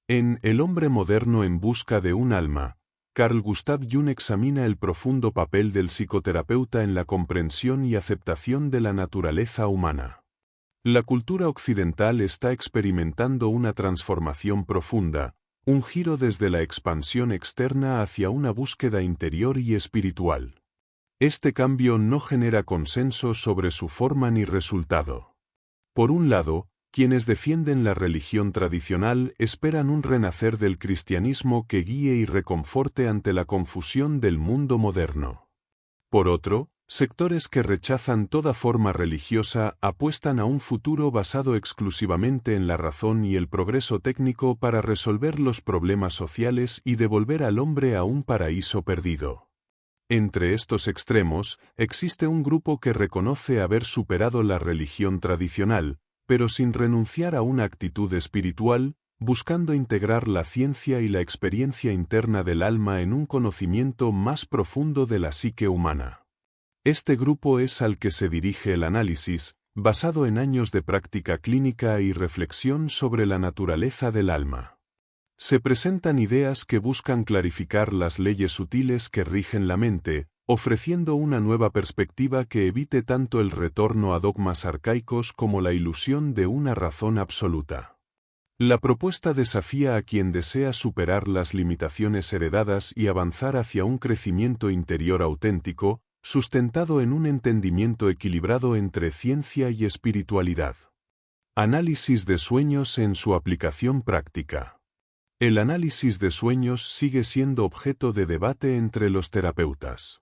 En El hombre moderno en busca de un alma, Carl Gustav Jung examina el profundo papel del psicoterapeuta en la comprensión y aceptación de la naturaleza humana. La cultura occidental está experimentando una transformación profunda, un giro desde la expansión externa hacia una búsqueda interior y espiritual. Este cambio no genera consenso sobre su forma ni resultado. Por un lado, quienes defienden la religión tradicional esperan un renacer del cristianismo que guíe y reconforte ante la confusión del mundo moderno. Por otro, sectores que rechazan toda forma religiosa apuestan a un futuro basado exclusivamente en la razón y el progreso técnico para resolver los problemas sociales y devolver al hombre a un paraíso perdido. Entre estos extremos, existe un grupo que reconoce haber superado la religión tradicional, pero sin renunciar a una actitud espiritual, buscando integrar la ciencia y la experiencia interna del alma en un conocimiento más profundo de la psique humana. Este grupo es al que se dirige el análisis, basado en años de práctica clínica y reflexión sobre la naturaleza del alma. Se presentan ideas que buscan clarificar las leyes sutiles que rigen la mente, ofreciendo una nueva perspectiva que evite tanto el retorno a dogmas arcaicos como la ilusión de una razón absoluta. La propuesta desafía a quien desea superar las limitaciones heredadas y avanzar hacia un crecimiento interior auténtico, sustentado en un entendimiento equilibrado entre ciencia y espiritualidad. Análisis de sueños en su aplicación práctica. El análisis de sueños sigue siendo objeto de debate entre los terapeutas.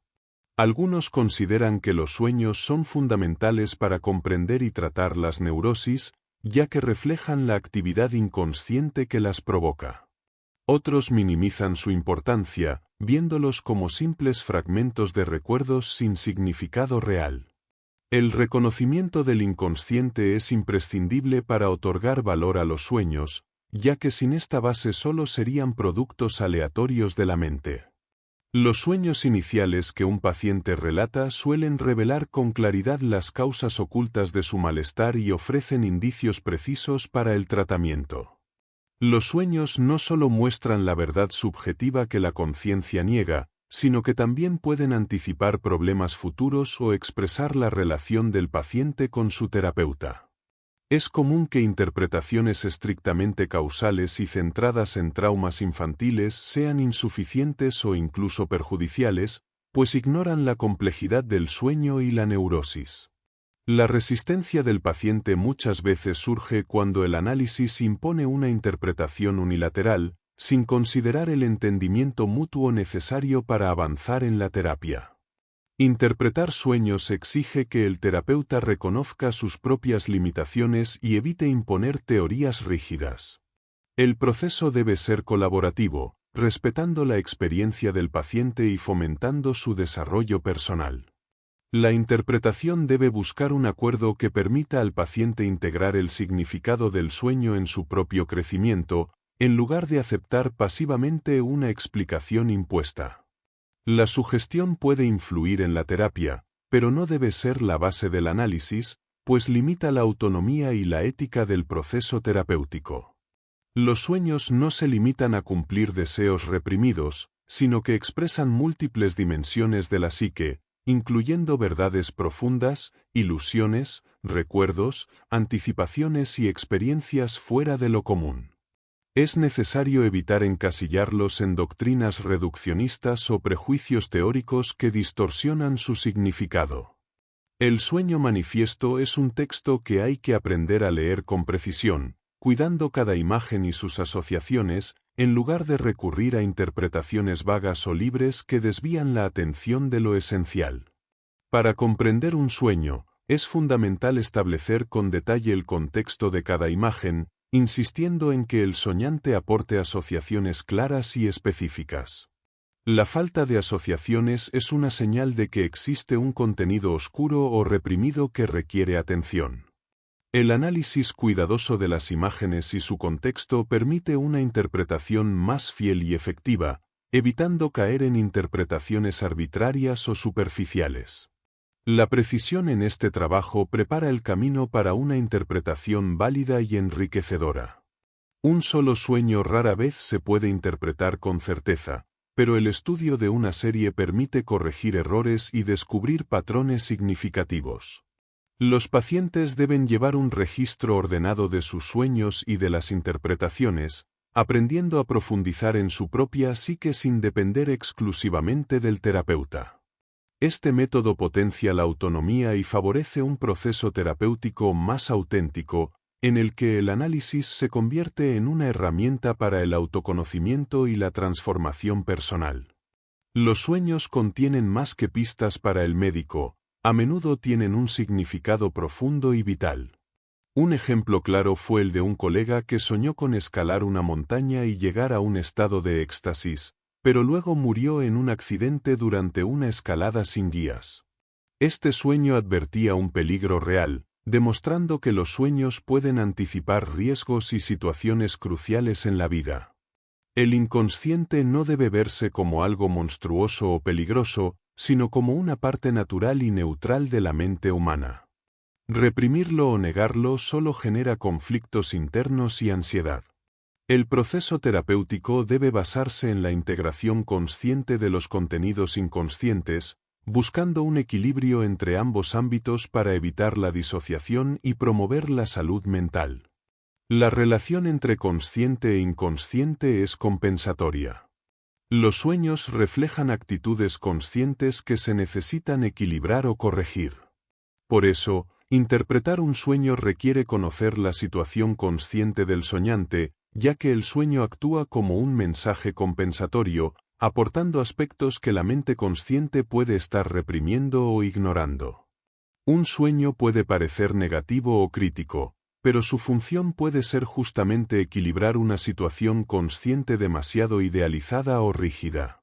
Algunos consideran que los sueños son fundamentales para comprender y tratar las neurosis, ya que reflejan la actividad inconsciente que las provoca. Otros minimizan su importancia, viéndolos como simples fragmentos de recuerdos sin significado real. El reconocimiento del inconsciente es imprescindible para otorgar valor a los sueños, ya que sin esta base solo serían productos aleatorios de la mente. Los sueños iniciales que un paciente relata suelen revelar con claridad las causas ocultas de su malestar y ofrecen indicios precisos para el tratamiento. Los sueños no solo muestran la verdad subjetiva que la conciencia niega, sino que también pueden anticipar problemas futuros o expresar la relación del paciente con su terapeuta. Es común que interpretaciones estrictamente causales y centradas en traumas infantiles sean insuficientes o incluso perjudiciales, pues ignoran la complejidad del sueño y la neurosis. La resistencia del paciente muchas veces surge cuando el análisis impone una interpretación unilateral, sin considerar el entendimiento mutuo necesario para avanzar en la terapia. Interpretar sueños exige que el terapeuta reconozca sus propias limitaciones y evite imponer teorías rígidas. El proceso debe ser colaborativo, respetando la experiencia del paciente y fomentando su desarrollo personal. La interpretación debe buscar un acuerdo que permita al paciente integrar el significado del sueño en su propio crecimiento, en lugar de aceptar pasivamente una explicación impuesta. La sugestión puede influir en la terapia, pero no debe ser la base del análisis, pues limita la autonomía y la ética del proceso terapéutico. Los sueños no se limitan a cumplir deseos reprimidos, sino que expresan múltiples dimensiones de la psique, incluyendo verdades profundas, ilusiones, recuerdos, anticipaciones y experiencias fuera de lo común. Es necesario evitar encasillarlos en doctrinas reduccionistas o prejuicios teóricos que distorsionan su significado. El sueño manifiesto es un texto que hay que aprender a leer con precisión, cuidando cada imagen y sus asociaciones, en lugar de recurrir a interpretaciones vagas o libres que desvían la atención de lo esencial. Para comprender un sueño, es fundamental establecer con detalle el contexto de cada imagen, insistiendo en que el soñante aporte asociaciones claras y específicas. La falta de asociaciones es una señal de que existe un contenido oscuro o reprimido que requiere atención. El análisis cuidadoso de las imágenes y su contexto permite una interpretación más fiel y efectiva, evitando caer en interpretaciones arbitrarias o superficiales. La precisión en este trabajo prepara el camino para una interpretación válida y enriquecedora. Un solo sueño rara vez se puede interpretar con certeza, pero el estudio de una serie permite corregir errores y descubrir patrones significativos. Los pacientes deben llevar un registro ordenado de sus sueños y de las interpretaciones, aprendiendo a profundizar en su propia psique sin depender exclusivamente del terapeuta. Este método potencia la autonomía y favorece un proceso terapéutico más auténtico, en el que el análisis se convierte en una herramienta para el autoconocimiento y la transformación personal. Los sueños contienen más que pistas para el médico, a menudo tienen un significado profundo y vital. Un ejemplo claro fue el de un colega que soñó con escalar una montaña y llegar a un estado de éxtasis, pero luego murió en un accidente durante una escalada sin guías. Este sueño advertía un peligro real, demostrando que los sueños pueden anticipar riesgos y situaciones cruciales en la vida. El inconsciente no debe verse como algo monstruoso o peligroso, sino como una parte natural y neutral de la mente humana. Reprimirlo o negarlo solo genera conflictos internos y ansiedad. El proceso terapéutico debe basarse en la integración consciente de los contenidos inconscientes, buscando un equilibrio entre ambos ámbitos para evitar la disociación y promover la salud mental. La relación entre consciente e inconsciente es compensatoria. Los sueños reflejan actitudes conscientes que se necesitan equilibrar o corregir. Por eso, interpretar un sueño requiere conocer la situación consciente del soñante, ya que el sueño actúa como un mensaje compensatorio, aportando aspectos que la mente consciente puede estar reprimiendo o ignorando. Un sueño puede parecer negativo o crítico, pero su función puede ser justamente equilibrar una situación consciente demasiado idealizada o rígida.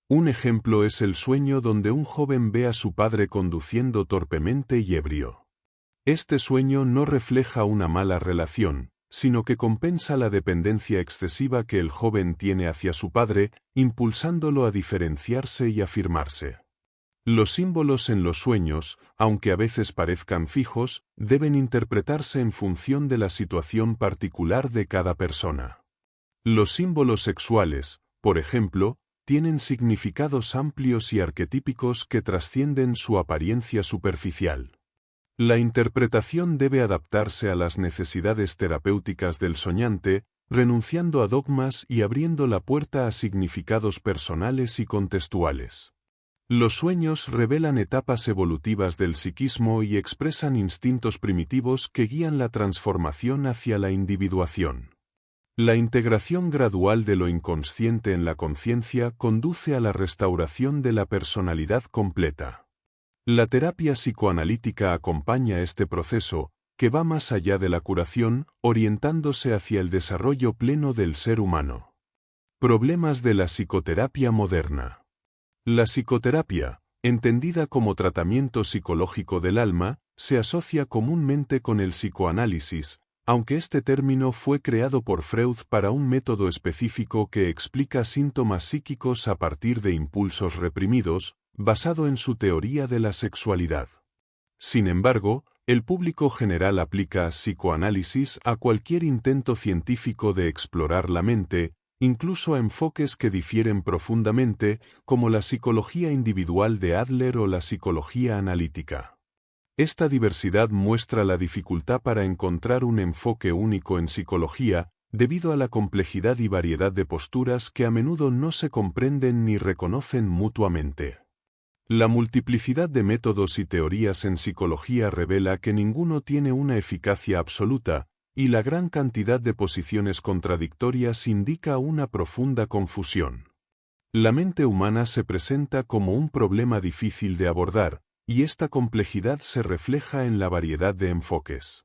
Un ejemplo es el sueño donde un joven ve a su padre conduciendo torpemente y ebrio. Este sueño no refleja una mala relación, sino que compensa la dependencia excesiva que el joven tiene hacia su padre, impulsándolo a diferenciarse y afirmarse. Los símbolos en los sueños, aunque a veces parezcan fijos, deben interpretarse en función de la situación particular de cada persona. Los símbolos sexuales, por ejemplo, tienen significados amplios y arquetípicos que trascienden su apariencia superficial. La interpretación debe adaptarse a las necesidades terapéuticas del soñante, renunciando a dogmas y abriendo la puerta a significados personales y contextuales. Los sueños revelan etapas evolutivas del psiquismo y expresan instintos primitivos que guían la transformación hacia la individuación. La integración gradual de lo inconsciente en la conciencia conduce a la restauración de la personalidad completa. La terapia psicoanalítica acompaña este proceso, que va más allá de la curación, orientándose hacia el desarrollo pleno del ser humano. Problemas de la psicoterapia moderna. La psicoterapia, entendida como tratamiento psicológico del alma, se asocia comúnmente con el psicoanálisis, aunque este término fue creado por Freud para un método específico que explica síntomas psíquicos a partir de impulsos reprimidos, basado en su teoría de la sexualidad. Sin embargo, el público general aplica psicoanálisis a cualquier intento científico de explorar la mente, incluso a enfoques que difieren profundamente, como la psicología individual de Adler o la psicología analítica. Esta diversidad muestra la dificultad para encontrar un enfoque único en psicología, debido a la complejidad y variedad de posturas que a menudo no se comprenden ni reconocen mutuamente. La multiplicidad de métodos y teorías en psicología revela que ninguno tiene una eficacia absoluta, y la gran cantidad de posiciones contradictorias indica una profunda confusión. La mente humana se presenta como un problema difícil de abordar, y esta complejidad se refleja en la variedad de enfoques.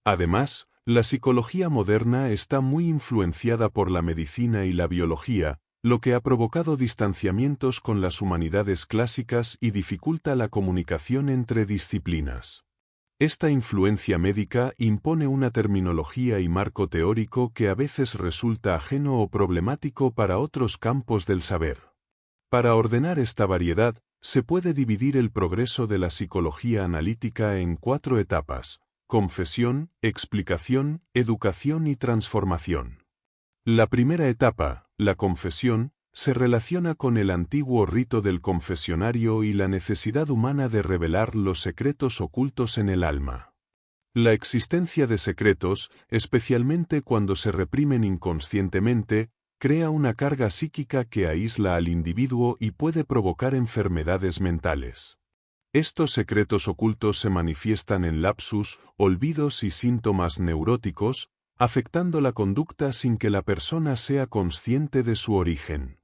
Además, la psicología moderna está muy influenciada por la medicina y la biología, lo que ha provocado distanciamientos con las humanidades clásicas y dificulta la comunicación entre disciplinas. Esta influencia médica impone una terminología y marco teórico que a veces resulta ajeno o problemático para otros campos del saber. Para ordenar esta variedad, se puede dividir el progreso de la psicología analítica en 4 etapas: confesión, explicación, educación y transformación. La primera etapa, la confesión, se relaciona con el antiguo rito del confesionario y la necesidad humana de revelar los secretos ocultos en el alma. La existencia de secretos, especialmente cuando se reprimen inconscientemente, crea una carga psíquica que aísla al individuo y puede provocar enfermedades mentales. Estos secretos ocultos se manifiestan en lapsus, olvidos y síntomas neuróticos, afectando la conducta sin que la persona sea consciente de su origen.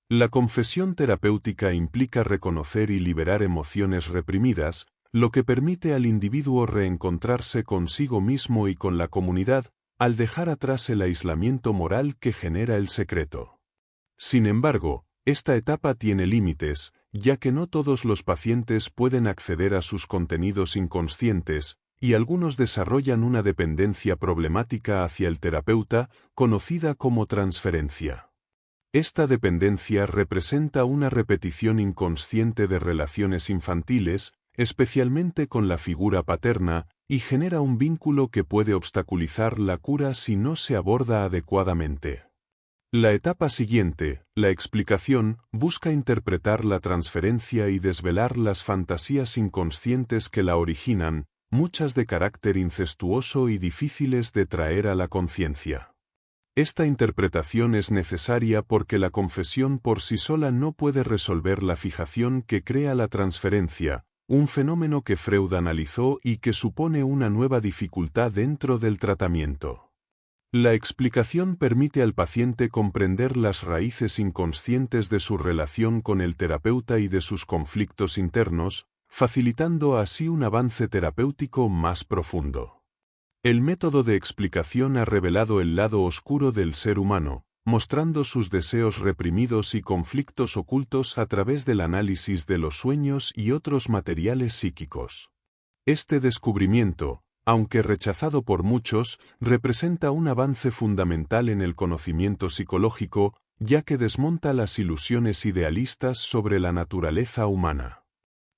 La confesión terapéutica implica reconocer y liberar emociones reprimidas, lo que permite al individuo reencontrarse consigo mismo y con la comunidad, al dejar atrás el aislamiento moral que genera el secreto. Sin embargo, esta etapa tiene límites, ya que no todos los pacientes pueden acceder a sus contenidos inconscientes, y algunos desarrollan una dependencia problemática hacia el terapeuta, conocida como transferencia. Esta dependencia representa una repetición inconsciente de relaciones infantiles, especialmente con la figura paterna, y genera un vínculo que puede obstaculizar la cura si no se aborda adecuadamente. La etapa siguiente, la explicación, busca interpretar la transferencia y desvelar las fantasías inconscientes que la originan, muchas de carácter incestuoso y difíciles de traer a la conciencia. Esta interpretación es necesaria porque la confesión por sí sola no puede resolver la fijación que crea la transferencia, un fenómeno que Freud analizó y que supone una nueva dificultad dentro del tratamiento. La explicación permite al paciente comprender las raíces inconscientes de su relación con el terapeuta y de sus conflictos internos, facilitando así un avance terapéutico más profundo. El método de explicación ha revelado el lado oscuro del ser humano, mostrando sus deseos reprimidos y conflictos ocultos a través del análisis de los sueños y otros materiales psíquicos. Este descubrimiento, aunque rechazado por muchos, representa un avance fundamental en el conocimiento psicológico, ya que desmonta las ilusiones idealistas sobre la naturaleza humana.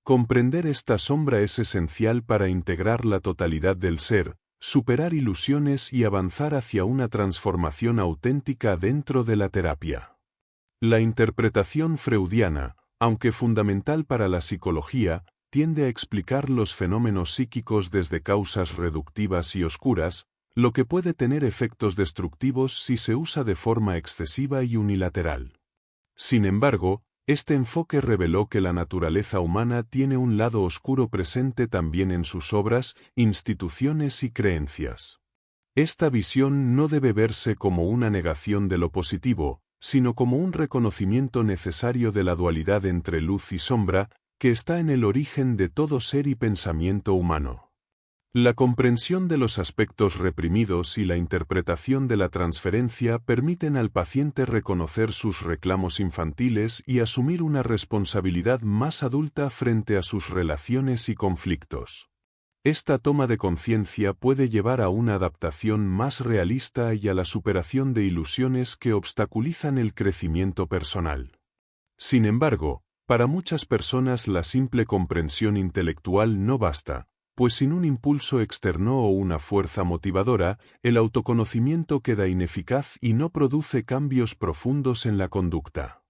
Comprender esta sombra es esencial para integrar la totalidad del ser, superar ilusiones y avanzar hacia una transformación auténtica dentro de la terapia. La interpretación freudiana, aunque fundamental para la psicología, tiende a explicar los fenómenos psíquicos desde causas reductivas y oscuras, lo que puede tener efectos destructivos si se usa de forma excesiva y unilateral. Sin embargo, este enfoque reveló que la naturaleza humana tiene un lado oscuro presente también en sus obras, instituciones y creencias. Esta visión no debe verse como una negación de lo positivo, sino como un reconocimiento necesario de la dualidad entre luz y sombra, que está en el origen de todo ser y pensamiento humano. La comprensión de los aspectos reprimidos y la interpretación de la transferencia permiten al paciente reconocer sus reclamos infantiles y asumir una responsabilidad más adulta frente a sus relaciones y conflictos. Esta toma de conciencia puede llevar a una adaptación más realista y a la superación de ilusiones que obstaculizan el crecimiento personal. Sin embargo, para muchas personas la simple comprensión intelectual no basta, pues sin un impulso externo o una fuerza motivadora, el autoconocimiento queda ineficaz y no produce cambios profundos en la conducta.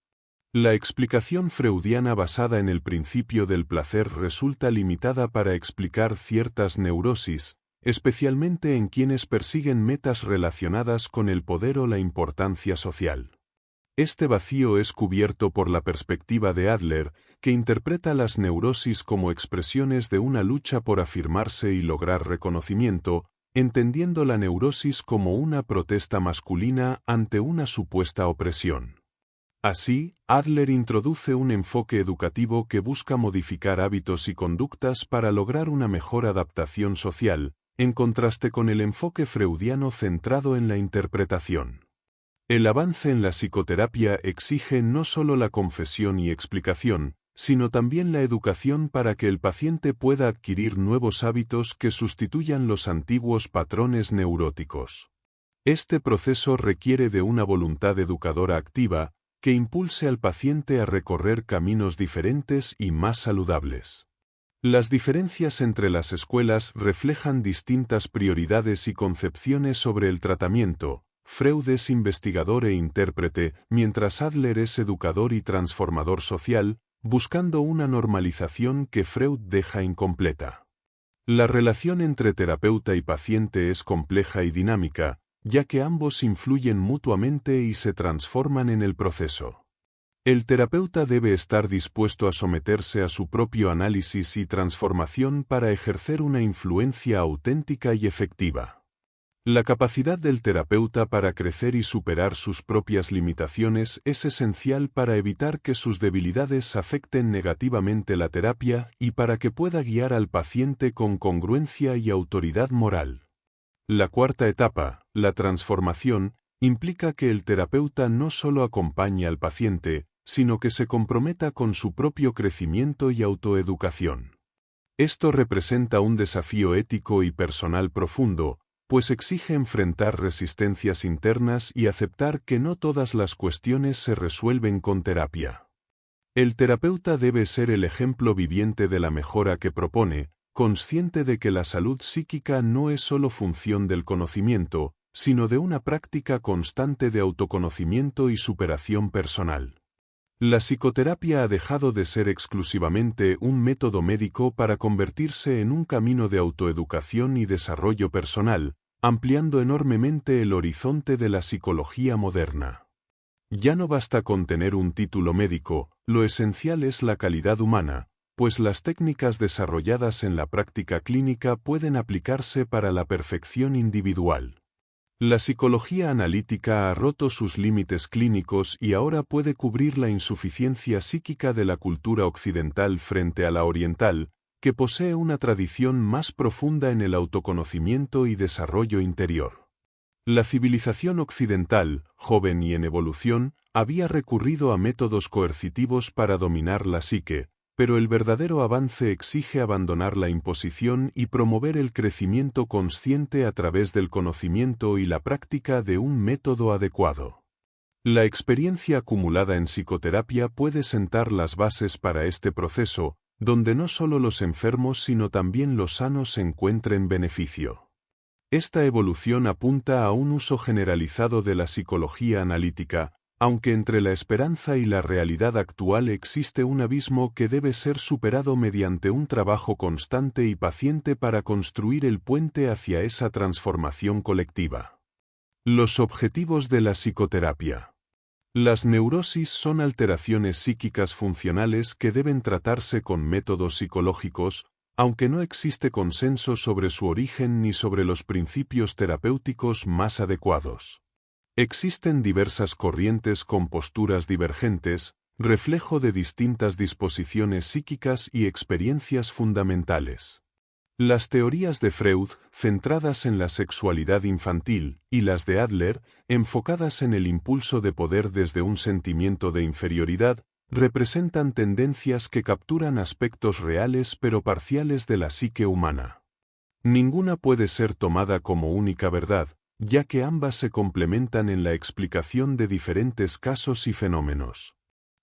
La explicación freudiana basada en el principio del placer resulta limitada para explicar ciertas neurosis, especialmente en quienes persiguen metas relacionadas con el poder o la importancia social. Este vacío es cubierto por la perspectiva de Adler, que interpreta las neurosis como expresiones de una lucha por afirmarse y lograr reconocimiento, entendiendo la neurosis como una protesta masculina ante una supuesta opresión. Así, Adler introduce un enfoque educativo que busca modificar hábitos y conductas para lograr una mejor adaptación social, en contraste con el enfoque freudiano centrado en la interpretación. El avance en la psicoterapia exige no solo la confesión y explicación, sino también la educación para que el paciente pueda adquirir nuevos hábitos que sustituyan los antiguos patrones neuróticos. Este proceso requiere de una voluntad educadora activa, que impulse al paciente a recorrer caminos diferentes y más saludables. Las diferencias entre las escuelas reflejan distintas prioridades y concepciones sobre el tratamiento, Freud es investigador e intérprete, mientras Adler es educador y transformador social, buscando una normalización que Freud deja incompleta. La relación entre terapeuta y paciente es compleja y dinámica, ya que ambos influyen mutuamente y se transforman en el proceso. El terapeuta debe estar dispuesto a someterse a su propio análisis y transformación para ejercer una influencia auténtica y efectiva. La capacidad del terapeuta para crecer y superar sus propias limitaciones es esencial para evitar que sus debilidades afecten negativamente la terapia y para que pueda guiar al paciente con congruencia y autoridad moral. La cuarta etapa, la transformación, implica que el terapeuta no solo acompañe al paciente, sino que se comprometa con su propio crecimiento y autoeducación. Esto representa un desafío ético y personal profundo, pues exige enfrentar resistencias internas y aceptar que no todas las cuestiones se resuelven con terapia. El terapeuta debe ser el ejemplo viviente de la mejora que propone, consciente de que la salud psíquica no es solo función del conocimiento, sino de una práctica constante de autoconocimiento y superación personal. La psicoterapia ha dejado de ser exclusivamente un método médico para convertirse en un camino de autoeducación y desarrollo personal, ampliando enormemente el horizonte de la psicología moderna. Ya no basta con tener un título médico, lo esencial es la calidad humana, pues las técnicas desarrolladas en la práctica clínica pueden aplicarse para la perfección individual. La psicología analítica ha roto sus límites clínicos y ahora puede cubrir la insuficiencia psíquica de la cultura occidental frente a la oriental, que posee una tradición más profunda en el autoconocimiento y desarrollo interior. La civilización occidental, joven y en evolución, había recurrido a métodos coercitivos para dominar la psique, pero el verdadero avance exige abandonar la imposición y promover el crecimiento consciente a través del conocimiento y la práctica de un método adecuado. La experiencia acumulada en psicoterapia puede sentar las bases para este proceso, donde no solo los enfermos sino también los sanos encuentren beneficio. Esta evolución apunta a un uso generalizado de la psicología analítica, aunque entre la esperanza y la realidad actual existe un abismo que debe ser superado mediante un trabajo constante y paciente para construir el puente hacia esa transformación colectiva. Los objetivos de la psicoterapia. Las neurosis son alteraciones psíquicas funcionales que deben tratarse con métodos psicológicos, aunque no existe consenso sobre su origen ni sobre los principios terapéuticos más adecuados. Existen diversas corrientes con posturas divergentes, reflejo de distintas disposiciones psíquicas y experiencias fundamentales. Las teorías de Freud, centradas en la sexualidad infantil, y las de Adler, enfocadas en el impulso de poder desde un sentimiento de inferioridad, representan tendencias que capturan aspectos reales pero parciales de la psique humana. Ninguna puede ser tomada como única verdad, ya que ambas se complementan en la explicación de diferentes casos y fenómenos.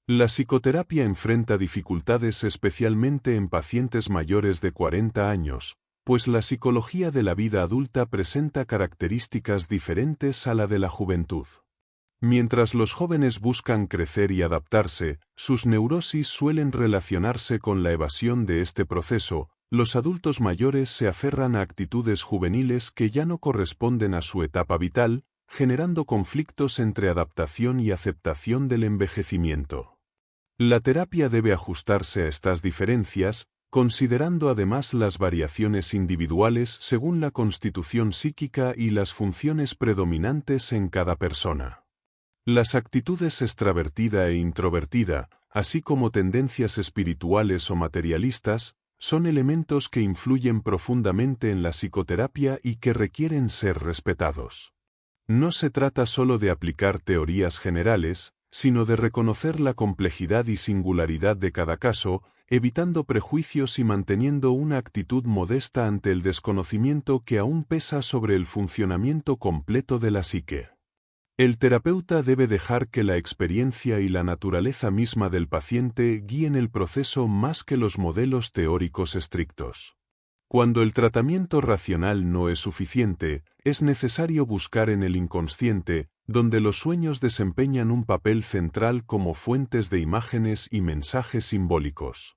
La psicoterapia enfrenta dificultades especialmente en pacientes mayores de 40 años, pues la psicología de la vida adulta presenta características diferentes a la de la juventud. Mientras los jóvenes buscan crecer y adaptarse, sus neurosis suelen relacionarse con la evasión de este proceso. Los adultos mayores se aferran a actitudes juveniles que ya no corresponden a su etapa vital, generando conflictos entre adaptación y aceptación del envejecimiento. La terapia debe ajustarse a estas diferencias, considerando además las variaciones individuales según la constitución psíquica y las funciones predominantes en cada persona. Las actitudes extravertida e introvertida, así como tendencias espirituales o materialistas, son elementos que influyen profundamente en la psicoterapia y que requieren ser respetados. No se trata solo de aplicar teorías generales, sino de reconocer la complejidad y singularidad de cada caso, evitando prejuicios y manteniendo una actitud modesta ante el desconocimiento que aún pesa sobre el funcionamiento completo de la psique. El terapeuta debe dejar que la experiencia y la naturaleza misma del paciente guíen el proceso más que los modelos teóricos estrictos. Cuando el tratamiento racional no es suficiente, es necesario buscar en el inconsciente, donde los sueños desempeñan un papel central como fuentes de imágenes y mensajes simbólicos.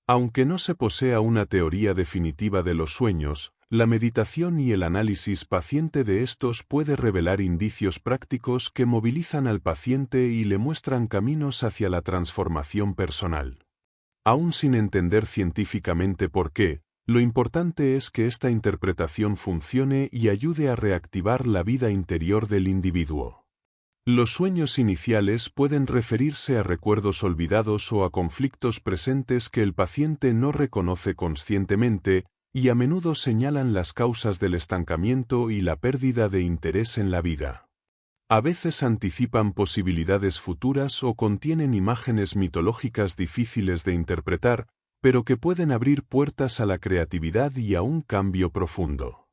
Aunque no se posea una teoría definitiva de los sueños, la meditación y el análisis paciente de estos puede revelar indicios prácticos que movilizan al paciente y le muestran caminos hacia la transformación personal. Aún sin entender científicamente por qué, lo importante es que esta interpretación funcione y ayude a reactivar la vida interior del individuo. Los sueños iniciales pueden referirse a recuerdos olvidados o a conflictos presentes que el paciente no reconoce conscientemente, y a menudo señalan las causas del estancamiento y la pérdida de interés en la vida. A veces anticipan posibilidades futuras o contienen imágenes mitológicas difíciles de interpretar, pero que pueden abrir puertas a la creatividad y a un cambio profundo.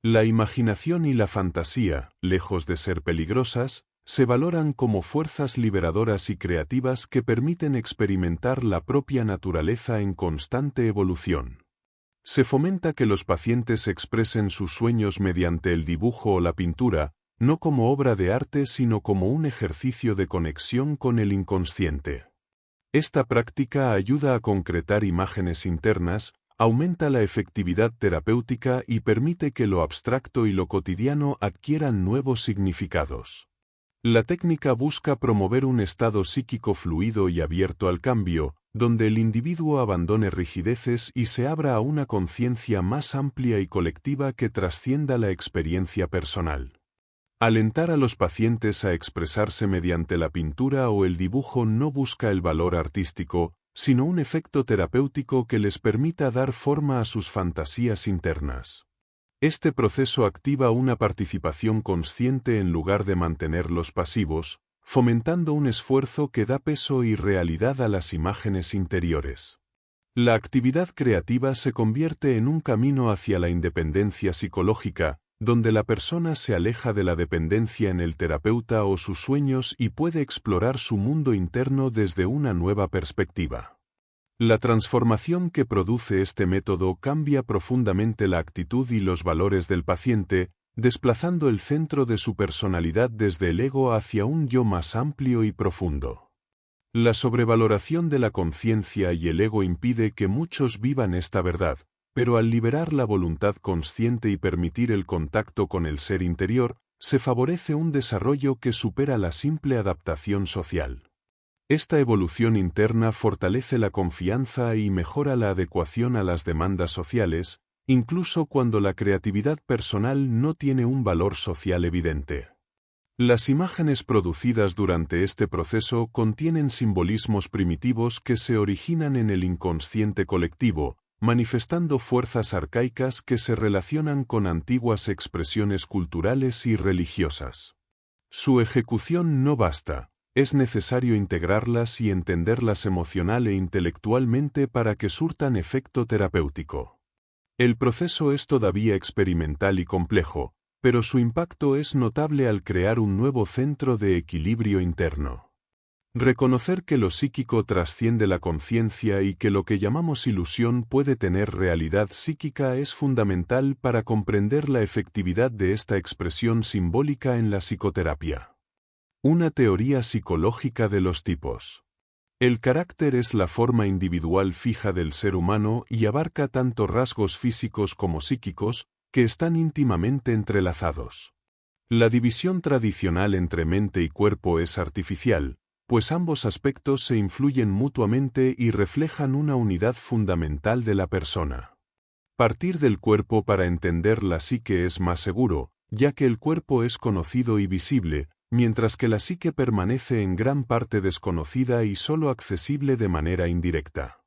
La imaginación y la fantasía, lejos de ser peligrosas, se valoran como fuerzas liberadoras y creativas que permiten experimentar la propia naturaleza en constante evolución. Se fomenta que los pacientes expresen sus sueños mediante el dibujo o la pintura, no como obra de arte sino como un ejercicio de conexión con el inconsciente. Esta práctica ayuda a concretar imágenes internas, aumenta la efectividad terapéutica y permite que lo abstracto y lo cotidiano adquieran nuevos significados. La técnica busca promover un estado psíquico fluido y abierto al cambio, donde el individuo abandone rigideces y se abra a una conciencia más amplia y colectiva que trascienda la experiencia personal. Alentar a los pacientes a expresarse mediante la pintura o el dibujo no busca el valor artístico, sino un efecto terapéutico que les permita dar forma a sus fantasías internas. Este proceso activa una participación consciente en lugar de mantenerlos pasivos, fomentando un esfuerzo que da peso y realidad a las imágenes interiores. La actividad creativa se convierte en un camino hacia la independencia psicológica, donde la persona se aleja de la dependencia en el terapeuta o sus sueños y puede explorar su mundo interno desde una nueva perspectiva. La transformación que produce este método cambia profundamente la actitud y los valores del paciente, desplazando el centro de su personalidad desde el ego hacia un yo más amplio y profundo. La sobrevaloración de la conciencia y el ego impide que muchos vivan esta verdad, pero al liberar la voluntad consciente y permitir el contacto con el ser interior, se favorece un desarrollo que supera la simple adaptación social. Esta evolución interna fortalece la confianza y mejora la adecuación a las demandas sociales, incluso cuando la creatividad personal no tiene un valor social evidente. Las imágenes producidas durante este proceso contienen simbolismos primitivos que se originan en el inconsciente colectivo, manifestando fuerzas arcaicas que se relacionan con antiguas expresiones culturales y religiosas. Su ejecución no basta, es necesario integrarlas y entenderlas emocional e intelectualmente para que surtan efecto terapéutico. El proceso es todavía experimental y complejo, pero su impacto es notable al crear un nuevo centro de equilibrio interno. Reconocer que lo psíquico trasciende la conciencia y que lo que llamamos ilusión puede tener realidad psíquica es fundamental para comprender la efectividad de esta expresión simbólica en la psicoterapia. Una teoría psicológica de los tipos. El carácter es la forma individual fija del ser humano y abarca tanto rasgos físicos como psíquicos, que están íntimamente entrelazados. La división tradicional entre mente y cuerpo es artificial, pues ambos aspectos se influyen mutuamente y reflejan una unidad fundamental de la persona. Partir del cuerpo para entender la psique es más seguro, ya que el cuerpo es conocido y visible, mientras que la psique permanece en gran parte desconocida y solo accesible de manera indirecta.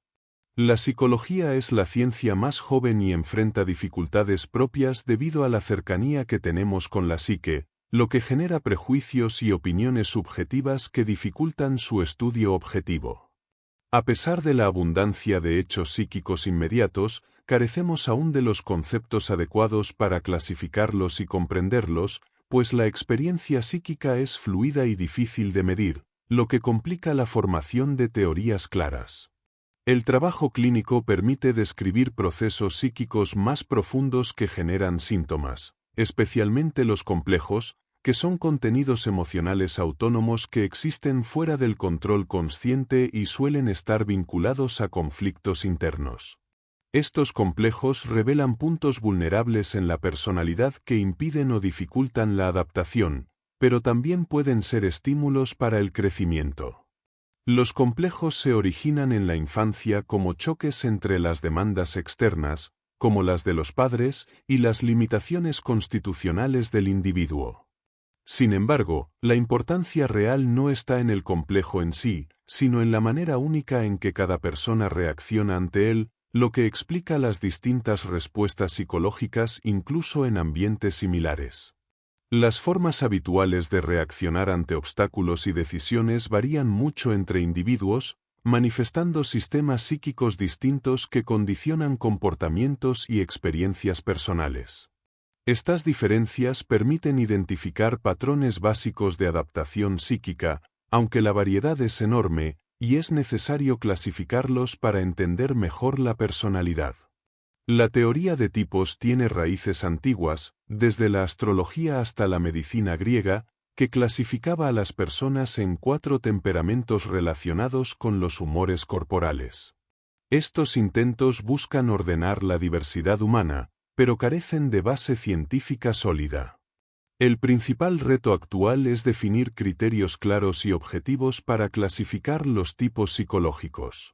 La psicología es la ciencia más joven y enfrenta dificultades propias debido a la cercanía que tenemos con la psique, lo que genera prejuicios y opiniones subjetivas que dificultan su estudio objetivo. A pesar de la abundancia de hechos psíquicos inmediatos, carecemos aún de los conceptos adecuados para clasificarlos y comprenderlos, pues la experiencia psíquica es fluida y difícil de medir, lo que complica la formación de teorías claras. El trabajo clínico permite describir procesos psíquicos más profundos que generan síntomas, especialmente los complejos, que son contenidos emocionales autónomos que existen fuera del control consciente y suelen estar vinculados a conflictos internos. Estos complejos revelan puntos vulnerables en la personalidad que impiden o dificultan la adaptación, pero también pueden ser estímulos para el crecimiento. Los complejos se originan en la infancia como choques entre las demandas externas, como las de los padres, y las limitaciones constitucionales del individuo. Sin embargo, la importancia real no está en el complejo en sí, sino en la manera única en que cada persona reacciona ante él, lo que explica las distintas respuestas psicológicas incluso en ambientes similares. Las formas habituales de reaccionar ante obstáculos y decisiones varían mucho entre individuos, manifestando sistemas psíquicos distintos que condicionan comportamientos y experiencias personales. Estas diferencias permiten identificar patrones básicos de adaptación psíquica, aunque la variedad es enorme, y es necesario clasificarlos para entender mejor la personalidad. La teoría de tipos tiene raíces antiguas, desde la astrología hasta la medicina griega, que clasificaba a las personas en 4 temperamentos relacionados con los humores corporales. Estos intentos buscan ordenar la diversidad humana, pero carecen de base científica sólida. El principal reto actual es definir criterios claros y objetivos para clasificar los tipos psicológicos.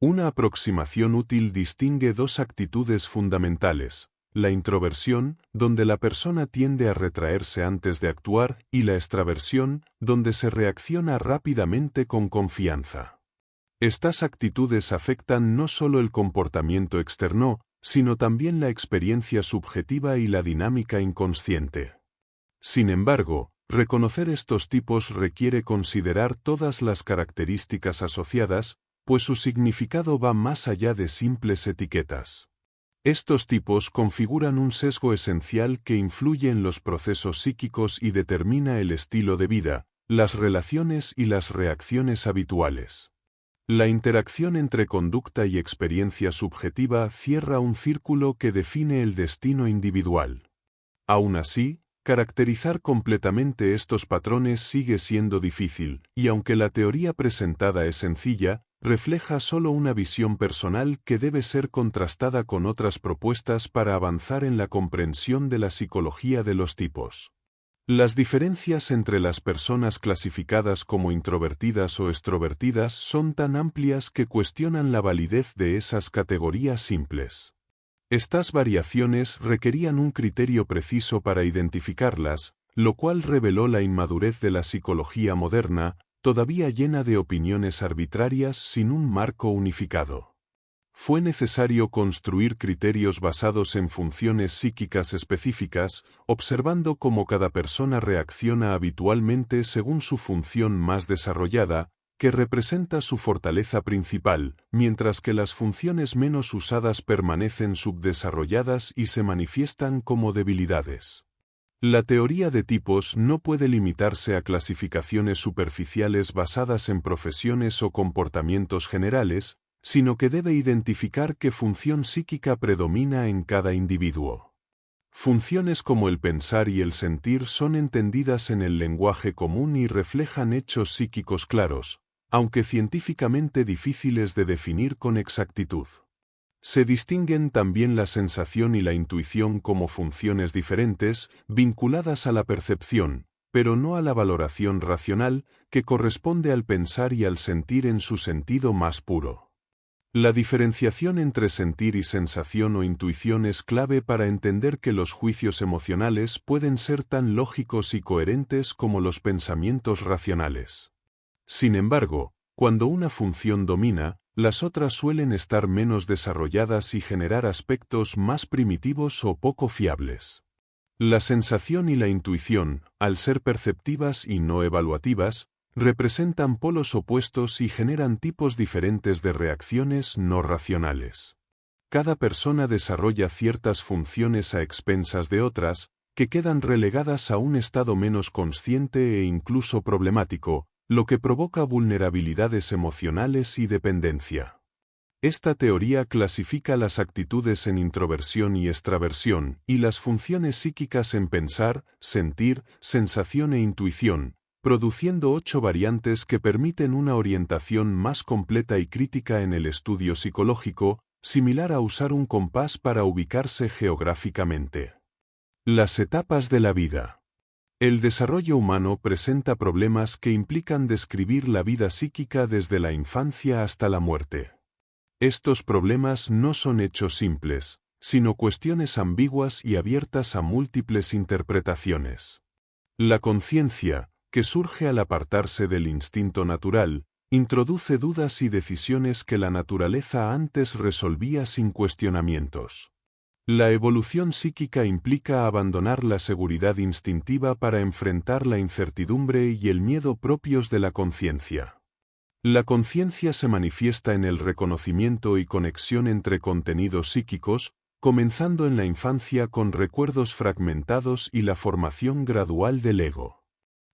Una aproximación útil distingue 2 actitudes fundamentales: la introversión, donde la persona tiende a retraerse antes de actuar, y la extraversión, donde se reacciona rápidamente con confianza. Estas actitudes afectan no solo el comportamiento externo, sino también la experiencia subjetiva y la dinámica inconsciente. Sin embargo, reconocer estos tipos requiere considerar todas las características asociadas, pues su significado va más allá de simples etiquetas. Estos tipos configuran un sesgo esencial que influye en los procesos psíquicos y determina el estilo de vida, las relaciones y las reacciones habituales. La interacción entre conducta y experiencia subjetiva cierra un círculo que define el destino individual. Aún así, caracterizar completamente estos patrones sigue siendo difícil, y aunque la teoría presentada es sencilla, refleja solo una visión personal que debe ser contrastada con otras propuestas para avanzar en la comprensión de la psicología de los tipos. Las diferencias entre las personas clasificadas como introvertidas o extrovertidas son tan amplias que cuestionan la validez de esas categorías simples. Estas variaciones requerían un criterio preciso para identificarlas, lo cual reveló la inmadurez de la psicología moderna, todavía llena de opiniones arbitrarias sin un marco unificado. Fue necesario construir criterios basados en funciones psíquicas específicas, observando cómo cada persona reacciona habitualmente según su función más desarrollada, que representa su fortaleza principal, mientras que las funciones menos usadas permanecen subdesarrolladas y se manifiestan como debilidades. La teoría de tipos no puede limitarse a clasificaciones superficiales basadas en profesiones o comportamientos generales, sino que debe identificar qué función psíquica predomina en cada individuo. Funciones como el pensar y el sentir son entendidas en el lenguaje común y reflejan hechos psíquicos claros, aunque científicamente difíciles de definir con exactitud. Se distinguen también la sensación y la intuición como funciones diferentes, vinculadas a la percepción, pero no a la valoración racional, que corresponde al pensar y al sentir en su sentido más puro. La diferenciación entre sentir y sensación o intuición es clave para entender que los juicios emocionales pueden ser tan lógicos y coherentes como los pensamientos racionales. Sin embargo, cuando una función domina, las otras suelen estar menos desarrolladas y generar aspectos más primitivos o poco fiables. La sensación y la intuición, al ser perceptivas y no evaluativas, representan polos opuestos y generan tipos diferentes de reacciones no racionales. Cada persona desarrolla ciertas funciones a expensas de otras, que quedan relegadas a un estado menos consciente e incluso problemático, lo que provoca vulnerabilidades emocionales y dependencia. Esta teoría clasifica las actitudes en introversión y extraversión, y las funciones psíquicas en pensar, sentir, sensación e intuición, produciendo 8 variantes que permiten una orientación más completa y crítica en el estudio psicológico, similar a usar un compás para ubicarse geográficamente. Las etapas de la vida. El desarrollo humano presenta problemas que implican describir la vida psíquica desde la infancia hasta la muerte. Estos problemas no son hechos simples, sino cuestiones ambiguas y abiertas a múltiples interpretaciones. La conciencia, que surge al apartarse del instinto natural, introduce dudas y decisiones que la naturaleza antes resolvía sin cuestionamientos. La evolución psíquica implica abandonar la seguridad instintiva para enfrentar la incertidumbre y el miedo propios de la conciencia. La conciencia se manifiesta en el reconocimiento y conexión entre contenidos psíquicos, comenzando en la infancia con recuerdos fragmentados y la formación gradual del ego.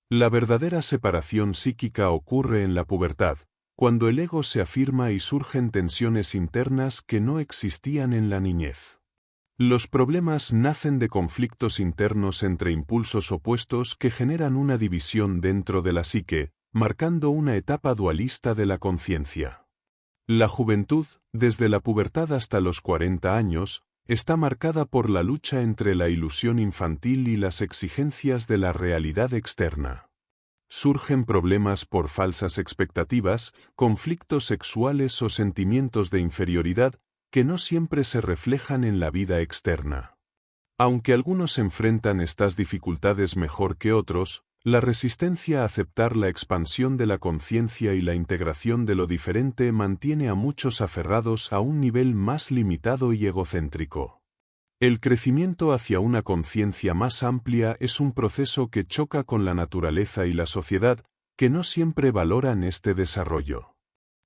La verdadera separación psíquica ocurre en la pubertad, cuando el ego se afirma y surgen tensiones internas que no existían en la niñez. Los problemas nacen de conflictos internos entre impulsos opuestos que generan una división dentro de la psique, marcando una etapa dualista de la conciencia. La juventud, desde la pubertad hasta los 40 años, está marcada por la lucha entre la ilusión infantil y las exigencias de la realidad externa. Surgen problemas por falsas expectativas, conflictos sexuales o sentimientos de inferioridad que no siempre se reflejan en la vida externa. Aunque algunos enfrentan estas dificultades mejor que otros, la resistencia a aceptar la expansión de la conciencia y la integración de lo diferente mantiene a muchos aferrados a un nivel más limitado y egocéntrico. El crecimiento hacia una conciencia más amplia es un proceso que choca con la naturaleza y la sociedad, que no siempre valoran este desarrollo.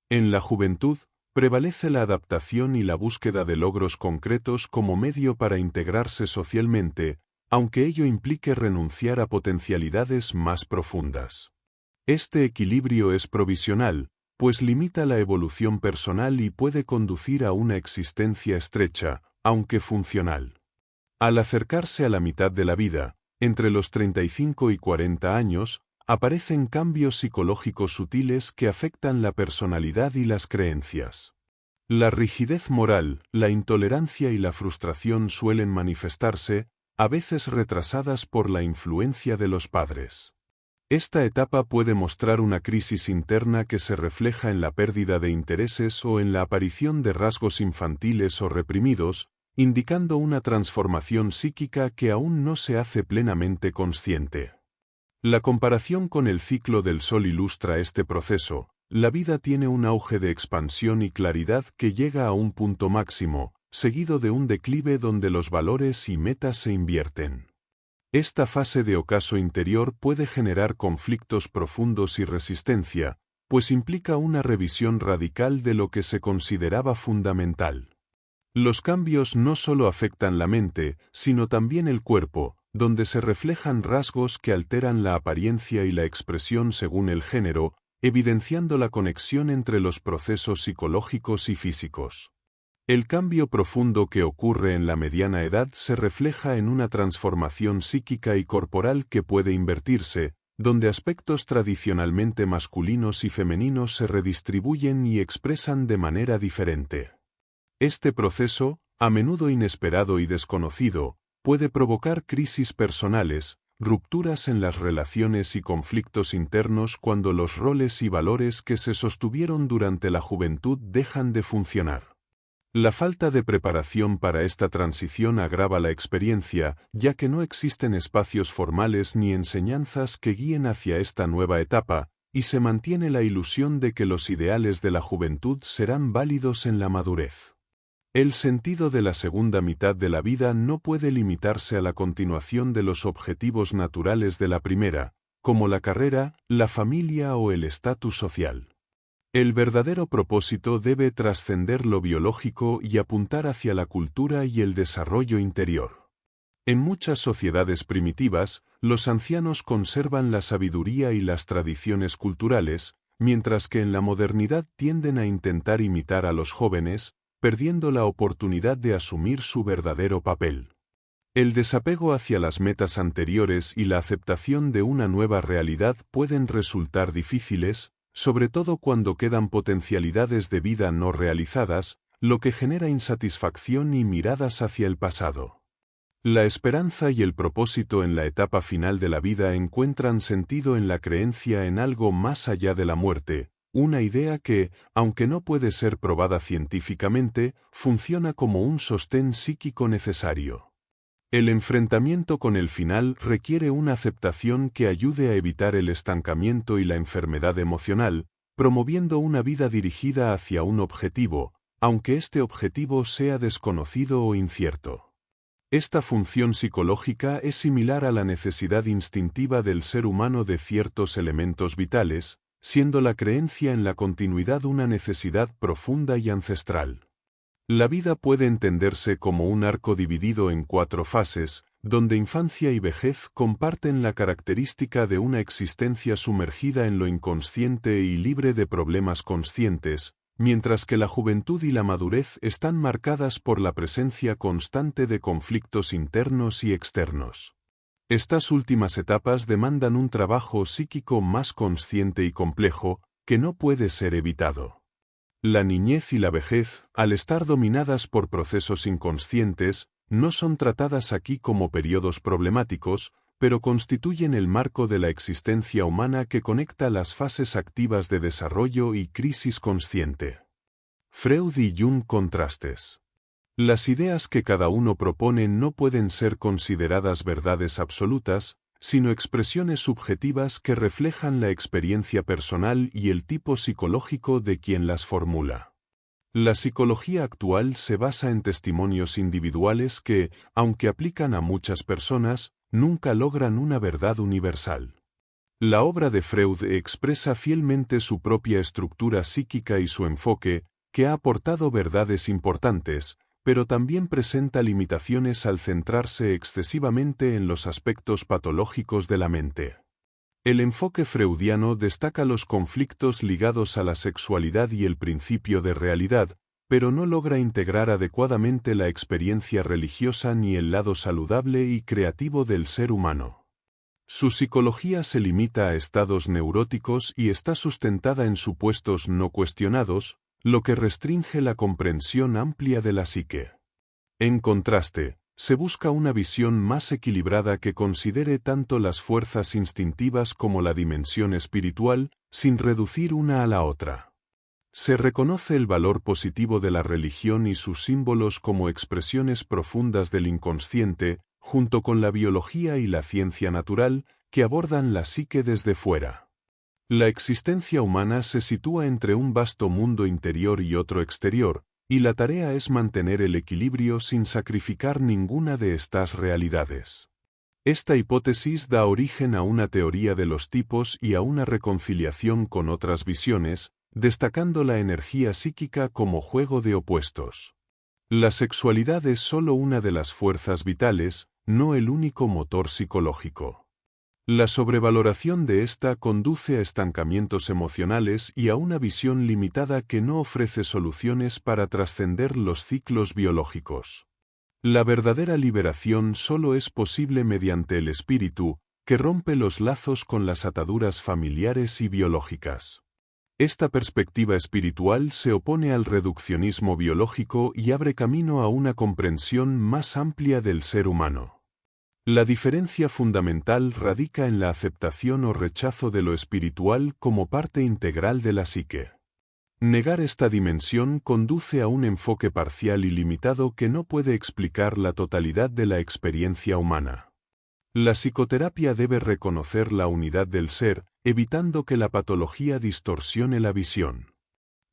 En la juventud, prevalece la adaptación y la búsqueda de logros concretos como medio para integrarse socialmente, aunque ello implique renunciar a potencialidades más profundas. Este equilibrio es provisional, pues limita la evolución personal y puede conducir a una existencia estrecha, aunque funcional. Al acercarse a la mitad de la vida, entre los 35 y 40 años, aparecen cambios psicológicos sutiles que afectan la personalidad y las creencias. La rigidez moral, la intolerancia y la frustración suelen manifestarse, a veces retrasadas por la influencia de los padres. Esta etapa puede mostrar una crisis interna que se refleja en la pérdida de intereses o en la aparición de rasgos infantiles o reprimidos, indicando una transformación psíquica que aún no se hace plenamente consciente. La comparación con el ciclo del Sol ilustra este proceso. La vida tiene un auge de expansión y claridad que llega a un punto máximo, seguido de un declive donde los valores y metas se invierten. Esta fase de ocaso interior puede generar conflictos profundos y resistencia, pues implica una revisión radical de lo que se consideraba fundamental. Los cambios no solo afectan la mente, sino también el cuerpo, donde se reflejan rasgos que alteran la apariencia y la expresión según el género, evidenciando la conexión entre los procesos psicológicos y físicos. El cambio profundo que ocurre en la mediana edad se refleja en una transformación psíquica y corporal que puede invertirse, donde aspectos tradicionalmente masculinos y femeninos se redistribuyen y expresan de manera diferente. Este proceso, a menudo inesperado y desconocido, puede provocar crisis personales, rupturas en las relaciones y conflictos internos cuando los roles y valores que se sostuvieron durante la juventud dejan de funcionar. La falta de preparación para esta transición agrava la experiencia, ya que no existen espacios formales ni enseñanzas que guíen hacia esta nueva etapa, y se mantiene la ilusión de que los ideales de la juventud serán válidos en la madurez. El sentido de la segunda mitad de la vida no puede limitarse a la continuación de los objetivos naturales de la primera, como la carrera, la familia o el estatus social. El verdadero propósito debe trascender lo biológico y apuntar hacia la cultura y el desarrollo interior. En muchas sociedades primitivas, los ancianos conservan la sabiduría y las tradiciones culturales, mientras que en la modernidad tienden a intentar imitar a los jóvenes, perdiendo la oportunidad de asumir su verdadero papel. El desapego hacia las metas anteriores y la aceptación de una nueva realidad pueden resultar difíciles, sobre todo cuando quedan potencialidades de vida no realizadas, lo que genera insatisfacción y miradas hacia el pasado. La esperanza y el propósito en la etapa final de la vida encuentran sentido en la creencia en algo más allá de la muerte, una idea que, aunque no puede ser probada científicamente, funciona como un sostén psíquico necesario. El enfrentamiento con el final requiere una aceptación que ayude a evitar el estancamiento y la enfermedad emocional, promoviendo una vida dirigida hacia un objetivo, aunque este objetivo sea desconocido o incierto. Esta función psicológica es similar a la necesidad instintiva del ser humano de ciertos elementos vitales, siendo la creencia en la continuidad una necesidad profunda y ancestral. La vida puede entenderse como un arco dividido en 4 fases, donde infancia y vejez comparten la característica de una existencia sumergida en lo inconsciente y libre de problemas conscientes, mientras que la juventud y la madurez están marcadas por la presencia constante de conflictos internos y externos. Estas últimas etapas demandan un trabajo psíquico más consciente y complejo, que no puede ser evitado. La niñez y la vejez, al estar dominadas por procesos inconscientes, no son tratadas aquí como periodos problemáticos, pero constituyen el marco de la existencia humana que conecta las fases activas de desarrollo y crisis consciente. Freud y Jung contrastes. Las ideas que cada uno propone no pueden ser consideradas verdades absolutas, sino expresiones subjetivas que reflejan la experiencia personal y el tipo psicológico de quien las formula. La psicología actual se basa en testimonios individuales que, aunque aplican a muchas personas, nunca logran una verdad universal. La obra de Freud expresa fielmente su propia estructura psíquica y su enfoque, que ha aportado verdades importantes, pero también presenta limitaciones al centrarse excesivamente en los aspectos patológicos de la mente. El enfoque freudiano destaca los conflictos ligados a la sexualidad y el principio de realidad, pero no logra integrar adecuadamente la experiencia religiosa ni el lado saludable y creativo del ser humano. Su psicología se limita a estados neuróticos y está sustentada en supuestos no cuestionados, lo que restringe la comprensión amplia de la psique. En contraste, se busca una visión más equilibrada que considere tanto las fuerzas instintivas como la dimensión espiritual, sin reducir una a la otra. Se reconoce el valor positivo de la religión y sus símbolos como expresiones profundas del inconsciente, junto con la biología y la ciencia natural, que abordan la psique desde fuera. La existencia humana se sitúa entre un vasto mundo interior y otro exterior, y la tarea es mantener el equilibrio sin sacrificar ninguna de estas realidades. Esta hipótesis da origen a una teoría de los tipos y a una reconciliación con otras visiones, destacando la energía psíquica como juego de opuestos. La sexualidad es solo una de las fuerzas vitales, no el único motor psicológico. La sobrevaloración de esta conduce a estancamientos emocionales y a una visión limitada que no ofrece soluciones para trascender los ciclos biológicos. La verdadera liberación solo es posible mediante el espíritu, que rompe los lazos con las ataduras familiares y biológicas. Esta perspectiva espiritual se opone al reduccionismo biológico y abre camino a una comprensión más amplia del ser humano. La diferencia fundamental radica en la aceptación o rechazo de lo espiritual como parte integral de la psique. Negar esta dimensión conduce a un enfoque parcial y limitado que no puede explicar la totalidad de la experiencia humana. La psicoterapia debe reconocer la unidad del ser, evitando que la patología distorsione la visión.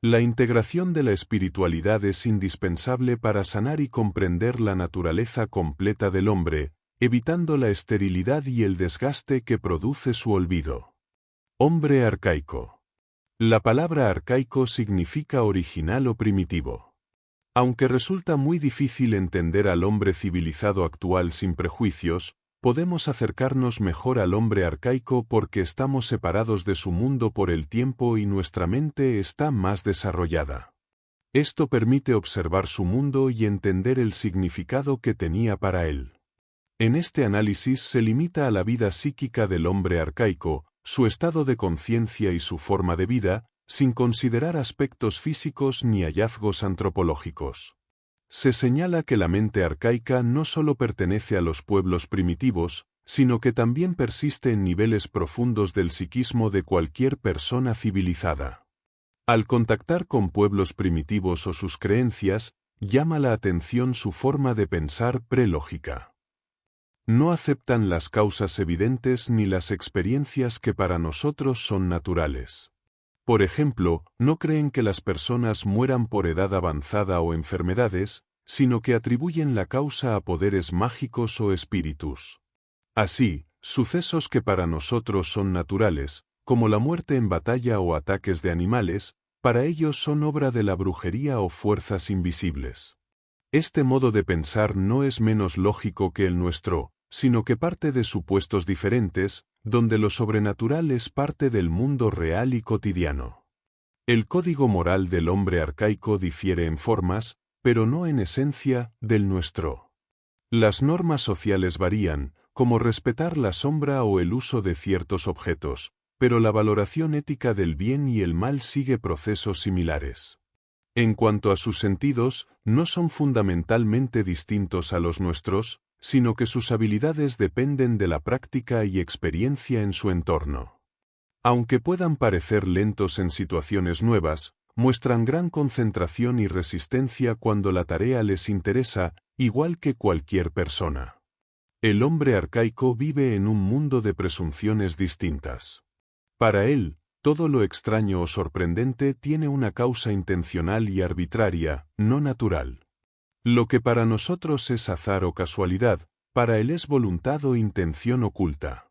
La integración de la espiritualidad es indispensable para sanar y comprender la naturaleza completa del hombre, evitando la esterilidad y el desgaste que produce su olvido. Hombre arcaico. La palabra arcaico significa original o primitivo. Aunque resulta muy difícil entender al hombre civilizado actual sin prejuicios, podemos acercarnos mejor al hombre arcaico porque estamos separados de su mundo por el tiempo y nuestra mente está más desarrollada. Esto permite observar su mundo y entender el significado que tenía para él. En este análisis se limita a la vida psíquica del hombre arcaico, su estado de conciencia y su forma de vida, sin considerar aspectos físicos ni hallazgos antropológicos. Se señala que la mente arcaica no solo pertenece a los pueblos primitivos, sino que también persiste en niveles profundos del psiquismo de cualquier persona civilizada. Al contactar con pueblos primitivos o sus creencias, llama la atención su forma de pensar prelógica. No aceptan las causas evidentes ni las experiencias que para nosotros son naturales. Por ejemplo, no creen que las personas mueran por edad avanzada o enfermedades, sino que atribuyen la causa a poderes mágicos o espíritus. Así, sucesos que para nosotros son naturales, como la muerte en batalla o ataques de animales, para ellos son obra de la brujería o fuerzas invisibles. Este modo de pensar no es menos lógico que el nuestro, sino que parte de supuestos diferentes, donde lo sobrenatural es parte del mundo real y cotidiano. El código moral del hombre arcaico difiere en formas, pero no en esencia, del nuestro. Las normas sociales varían, como respetar la sombra o el uso de ciertos objetos, pero la valoración ética del bien y el mal sigue procesos similares. En cuanto a sus sentidos, no son fundamentalmente distintos a los nuestros, sino que sus habilidades dependen de la práctica y experiencia en su entorno. Aunque puedan parecer lentos en situaciones nuevas, muestran gran concentración y resistencia cuando la tarea les interesa, igual que cualquier persona. El hombre arcaico vive en un mundo de presunciones distintas. Para él, todo lo extraño o sorprendente tiene una causa intencional y arbitraria, no natural. Lo que para nosotros es azar o casualidad, para él es voluntad o intención oculta.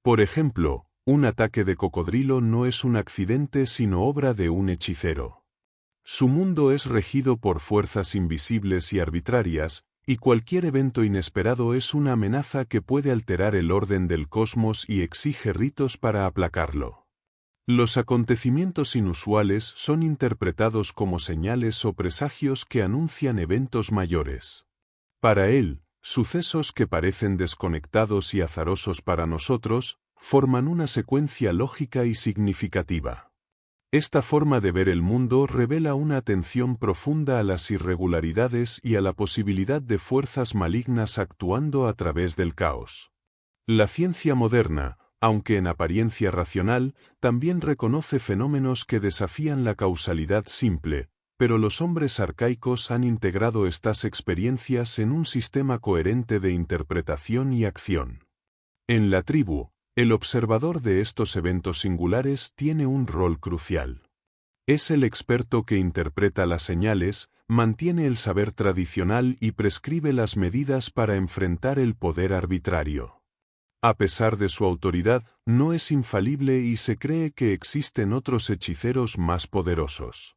Por ejemplo, un ataque de cocodrilo no es un accidente sino obra de un hechicero. Su mundo es regido por fuerzas invisibles y arbitrarias, y cualquier evento inesperado es una amenaza que puede alterar el orden del cosmos y exige ritos para aplacarlo. Los acontecimientos inusuales son interpretados como señales o presagios que anuncian eventos mayores. Para él, sucesos que parecen desconectados y azarosos para nosotros, forman una secuencia lógica y significativa. Esta forma de ver el mundo revela una atención profunda a las irregularidades y a la posibilidad de fuerzas malignas actuando a través del caos. La ciencia moderna, aunque en apariencia racional, también reconoce fenómenos que desafían la causalidad simple, pero los hombres arcaicos han integrado estas experiencias en un sistema coherente de interpretación y acción. En la tribu, el observador de estos eventos singulares tiene un rol crucial. Es el experto que interpreta las señales, mantiene el saber tradicional y prescribe las medidas para enfrentar el poder arbitrario. A pesar de su autoridad, no es infalible y se cree que existen otros hechiceros más poderosos.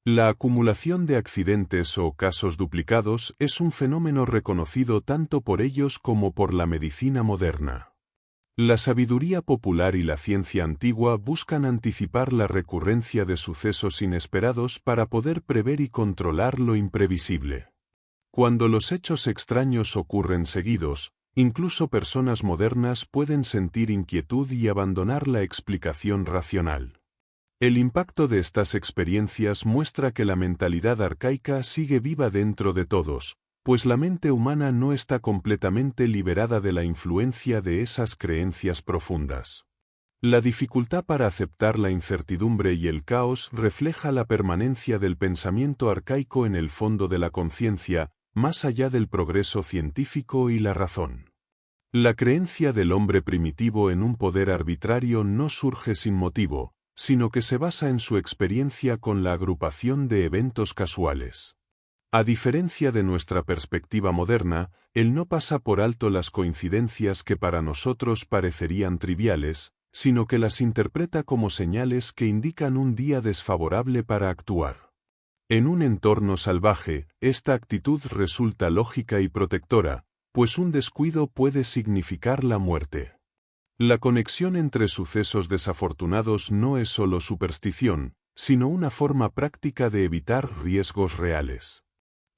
La acumulación de accidentes o casos duplicados es un fenómeno reconocido tanto por ellos como por la medicina moderna. La sabiduría popular y la ciencia antigua buscan anticipar la recurrencia de sucesos inesperados para poder prever y controlar lo imprevisible. Cuando los hechos extraños ocurren seguidos, incluso personas modernas pueden sentir inquietud y abandonar la explicación racional. El impacto de estas experiencias muestra que la mentalidad arcaica sigue viva dentro de todos, pues la mente humana no está completamente liberada de la influencia de esas creencias profundas. La dificultad para aceptar la incertidumbre y el caos refleja la permanencia del pensamiento arcaico en el fondo de la conciencia, más allá del progreso científico y la razón. La creencia del hombre primitivo en un poder arbitrario no surge sin motivo, sino que se basa en su experiencia con la agrupación de eventos casuales. A diferencia de nuestra perspectiva moderna, él no pasa por alto las coincidencias que para nosotros parecerían triviales, sino que las interpreta como señales que indican un día desfavorable para actuar. En un entorno salvaje, esta actitud resulta lógica y protectora, pues un descuido puede significar la muerte. La conexión entre sucesos desafortunados no es solo superstición, sino una forma práctica de evitar riesgos reales.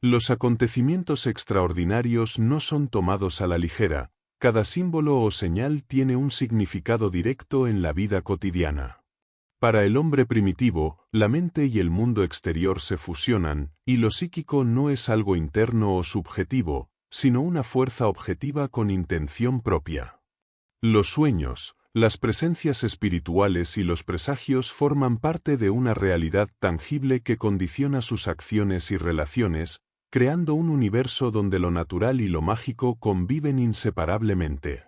Los acontecimientos extraordinarios no son tomados a la ligera, cada símbolo o señal tiene un significado directo en la vida cotidiana. Para el hombre primitivo, la mente y el mundo exterior se fusionan, y lo psíquico no es algo interno o subjetivo, sino una fuerza objetiva con intención propia. Los sueños, las presencias espirituales y los presagios forman parte de una realidad tangible que condiciona sus acciones y relaciones, creando un universo donde lo natural y lo mágico conviven inseparablemente.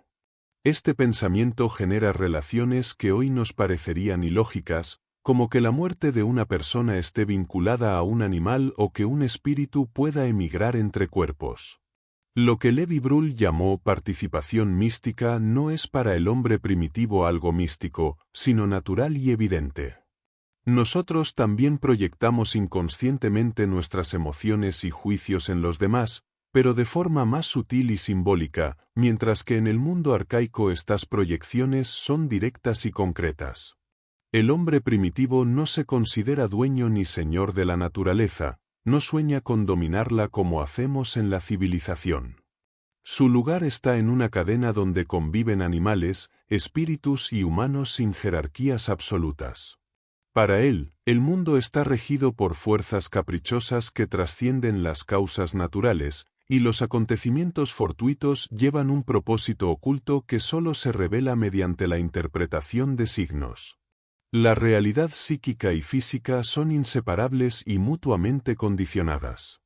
Este pensamiento genera relaciones que hoy nos parecerían ilógicas, como que la muerte de una persona esté vinculada a un animal o que un espíritu pueda emigrar entre cuerpos. Lo que Levi Brühl llamó participación mística no es para el hombre primitivo algo místico, sino natural y evidente. Nosotros también proyectamos inconscientemente nuestras emociones y juicios en los demás, pero de forma más sutil y simbólica, mientras que en el mundo arcaico estas proyecciones son directas y concretas. El hombre primitivo no se considera dueño ni señor de la naturaleza, no sueña con dominarla como hacemos en la civilización. Su lugar está en una cadena donde conviven animales, espíritus y humanos sin jerarquías absolutas. Para él, el mundo está regido por fuerzas caprichosas que trascienden las causas naturales, y los acontecimientos fortuitos llevan un propósito oculto que solo se revela mediante la interpretación de signos. La realidad psíquica y física son inseparables y mutuamente condicionadas.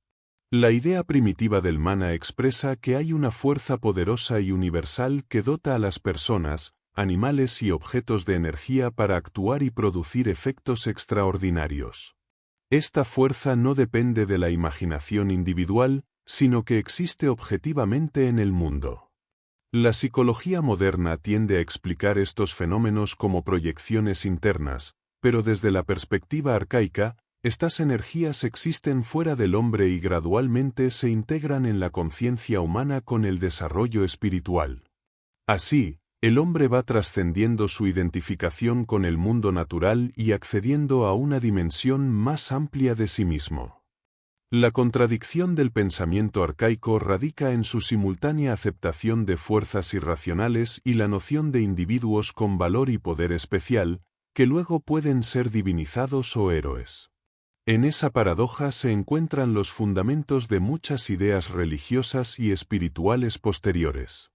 La idea primitiva del mana expresa que hay una fuerza poderosa y universal que dota a las personas, animales y objetos de energía para actuar y producir efectos extraordinarios. Esta fuerza no depende de la imaginación individual, sino que existe objetivamente en el mundo. La psicología moderna tiende a explicar estos fenómenos como proyecciones internas, pero desde la perspectiva arcaica, estas energías existen fuera del hombre y gradualmente se integran en la conciencia humana con el desarrollo espiritual. Así, el hombre va trascendiendo su identificación con el mundo natural y accediendo a una dimensión más amplia de sí mismo. La contradicción del pensamiento arcaico radica en su simultánea aceptación de fuerzas irracionales y la noción de individuos con valor y poder especial, que luego pueden ser divinizados o héroes. En esa paradoja se encuentran los fundamentos de muchas ideas religiosas y espirituales posteriores.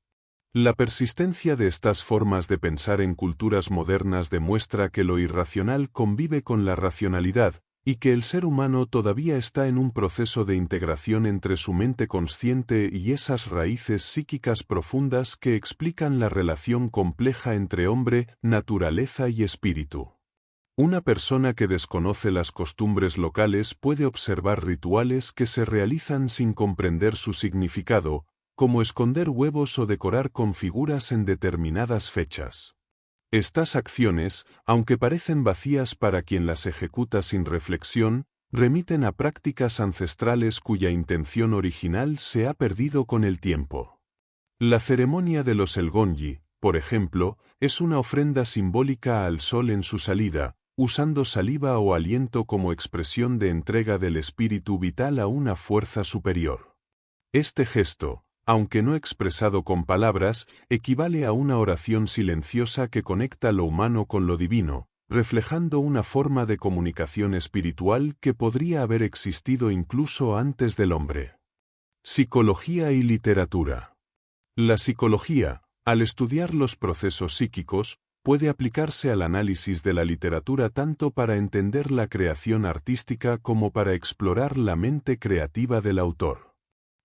La persistencia de estas formas de pensar en culturas modernas demuestra que lo irracional convive con la racionalidad, y que el ser humano todavía está en un proceso de integración entre su mente consciente y esas raíces psíquicas profundas que explican la relación compleja entre hombre, naturaleza y espíritu. Una persona que desconoce las costumbres locales puede observar rituales que se realizan sin comprender su significado, como esconder huevos o decorar con figuras en determinadas fechas. Estas acciones, aunque parecen vacías para quien las ejecuta sin reflexión, remiten a prácticas ancestrales cuya intención original se ha perdido con el tiempo. La ceremonia de los Elgonji, por ejemplo, es una ofrenda simbólica al sol en su salida, usando saliva o aliento como expresión de entrega del espíritu vital a una fuerza superior. Este gesto, aunque no expresado con palabras, equivale a una oración silenciosa que conecta lo humano con lo divino, reflejando una forma de comunicación espiritual que podría haber existido incluso antes del hombre. Psicología y literatura. La psicología, al estudiar los procesos psíquicos, puede aplicarse al análisis de la literatura tanto para entender la creación artística como para explorar la mente creativa del autor.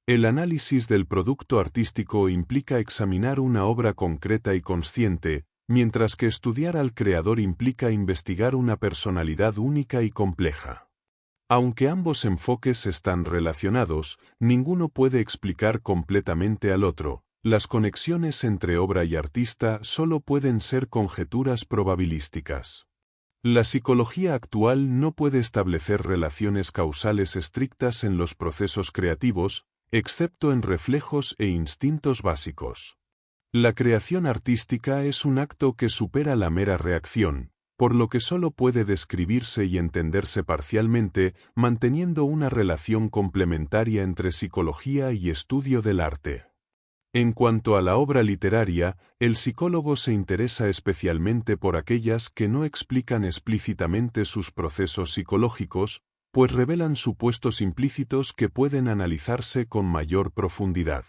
El análisis del producto artístico implica examinar una obra concreta y consciente, mientras que estudiar al creador implica investigar una personalidad única y compleja. Aunque ambos enfoques están relacionados, ninguno puede explicar completamente al otro. Las conexiones entre obra y artista solo pueden ser conjeturas probabilísticas. La psicología actual no puede establecer relaciones causales estrictas en los procesos creativos, excepto en reflejos e instintos básicos. La creación artística es un acto que supera la mera reacción, por lo que solo puede describirse y entenderse parcialmente, manteniendo una relación complementaria entre psicología y estudio del arte. En cuanto a la obra literaria, el psicólogo se interesa especialmente por aquellas que no explican explícitamente sus procesos psicológicos, pues revelan supuestos implícitos que pueden analizarse con mayor profundidad.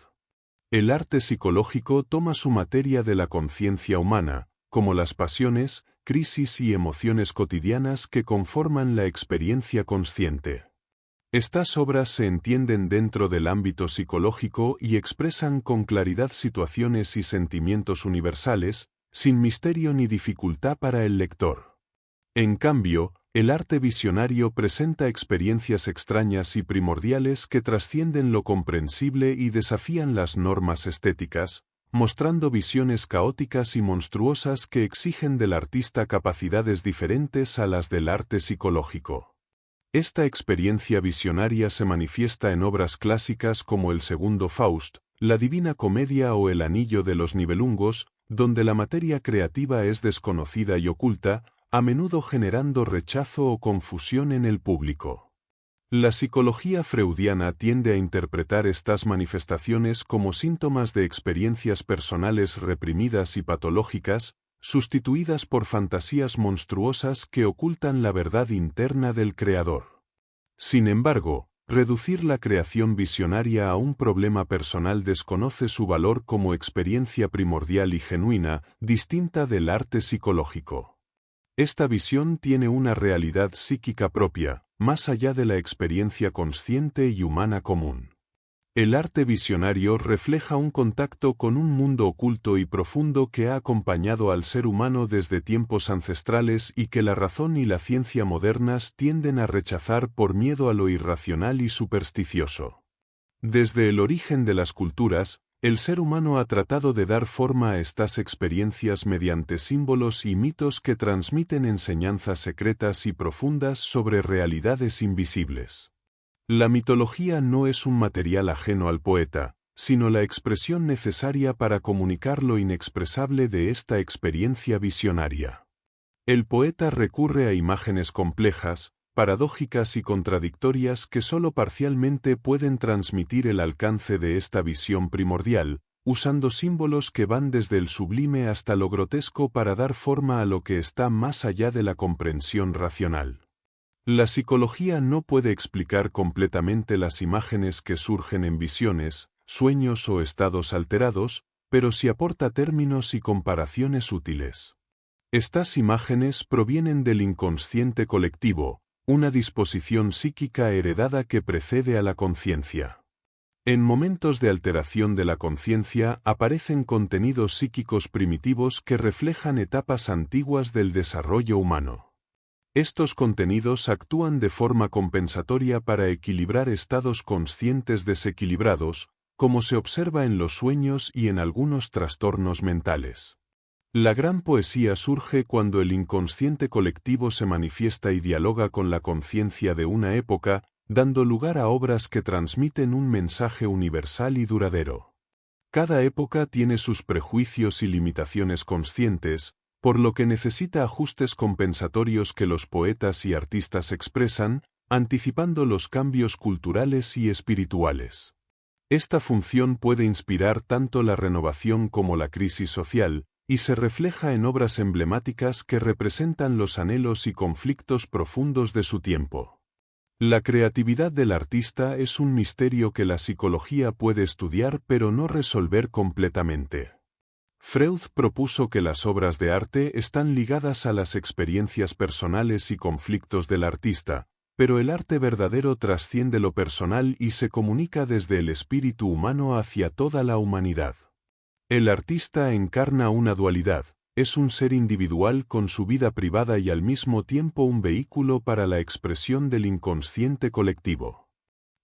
El arte psicológico toma su materia de la conciencia humana, como las pasiones, crisis y emociones cotidianas que conforman la experiencia consciente. Estas obras se entienden dentro del ámbito psicológico y expresan con claridad situaciones y sentimientos universales, sin misterio ni dificultad para el lector. En cambio, el arte visionario presenta experiencias extrañas y primordiales que trascienden lo comprensible y desafían las normas estéticas, mostrando visiones caóticas y monstruosas que exigen del artista capacidades diferentes a las del arte psicológico. Esta experiencia visionaria se manifiesta en obras clásicas como el segundo Faust, la Divina Comedia o el Anillo de los Nibelungos, donde la materia creativa es desconocida y oculta, a menudo generando rechazo o confusión en el público. La psicología freudiana tiende a interpretar estas manifestaciones como síntomas de experiencias personales reprimidas y patológicas, sustituidas por fantasías monstruosas que ocultan la verdad interna del creador. Sin embargo, reducir la creación visionaria a un problema personal desconoce su valor como experiencia primordial y genuina, distinta del arte psicológico. Esta visión tiene una realidad psíquica propia, más allá de la experiencia consciente y humana común. El arte visionario refleja un contacto con un mundo oculto y profundo que ha acompañado al ser humano desde tiempos ancestrales y que la razón y la ciencia modernas tienden a rechazar por miedo a lo irracional y supersticioso. Desde el origen de las culturas, el ser humano ha tratado de dar forma a estas experiencias mediante símbolos y mitos que transmiten enseñanzas secretas y profundas sobre realidades invisibles. La mitología no es un material ajeno al poeta, sino la expresión necesaria para comunicar lo inexpresable de esta experiencia visionaria. El poeta recurre a imágenes complejas, paradójicas y contradictorias que solo parcialmente pueden transmitir el alcance de esta visión primordial, usando símbolos que van desde el sublime hasta lo grotesco para dar forma a lo que está más allá de la comprensión racional. La psicología no puede explicar completamente las imágenes que surgen en visiones, sueños o estados alterados, pero sí aporta términos y comparaciones útiles. Estas imágenes provienen del inconsciente colectivo, una disposición psíquica heredada que precede a la conciencia. En momentos de alteración de la conciencia aparecen contenidos psíquicos primitivos que reflejan etapas antiguas del desarrollo humano. Estos contenidos actúan de forma compensatoria para equilibrar estados conscientes desequilibrados, como se observa en los sueños y en algunos trastornos mentales. La gran poesía surge cuando el inconsciente colectivo se manifiesta y dialoga con la conciencia de una época, dando lugar a obras que transmiten un mensaje universal y duradero. Cada época tiene sus prejuicios y limitaciones conscientes, por lo que necesita ajustes compensatorios que los poetas y artistas expresan, anticipando los cambios culturales y espirituales. Esta función puede inspirar tanto la renovación como la crisis social, y se refleja en obras emblemáticas que representan los anhelos y conflictos profundos de su tiempo. La creatividad del artista es un misterio que la psicología puede estudiar pero no resolver completamente. Freud propuso que las obras de arte están ligadas a las experiencias personales y conflictos del artista, pero el arte verdadero trasciende lo personal y se comunica desde el espíritu humano hacia toda la humanidad. El artista encarna una dualidad, es un ser individual con su vida privada y al mismo tiempo un vehículo para la expresión del inconsciente colectivo.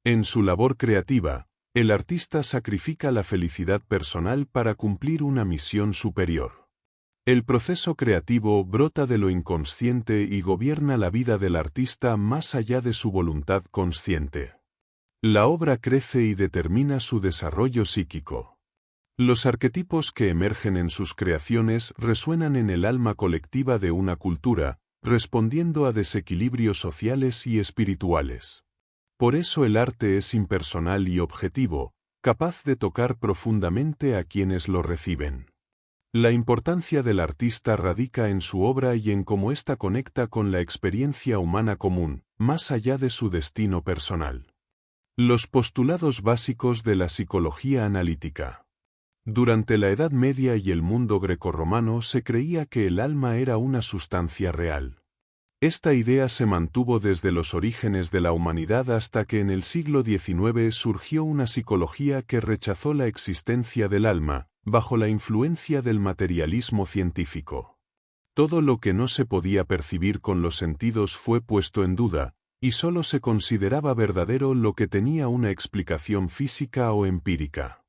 En su labor creativa, el artista sacrifica la felicidad personal para cumplir una misión superior. El proceso creativo brota de lo inconsciente y gobierna la vida del artista más allá de su voluntad consciente. La obra crece y determina su desarrollo psíquico. Los arquetipos que emergen en sus creaciones resuenan en el alma colectiva de una cultura, respondiendo a desequilibrios sociales y espirituales. Por eso el arte es impersonal y objetivo, capaz de tocar profundamente a quienes lo reciben. La importancia del artista radica en su obra y en cómo ésta conecta con la experiencia humana común, más allá de su destino personal. Los postulados básicos de la psicología analítica. Durante la Edad Media y el mundo grecorromano se creía que el alma era una sustancia real. Esta idea se mantuvo desde los orígenes de la humanidad hasta que en el siglo XIX surgió una psicología que rechazó la existencia del alma, bajo la influencia del materialismo científico. Todo lo que no se podía percibir con los sentidos fue puesto en duda, y solo se consideraba verdadero lo que tenía una explicación física o empírica.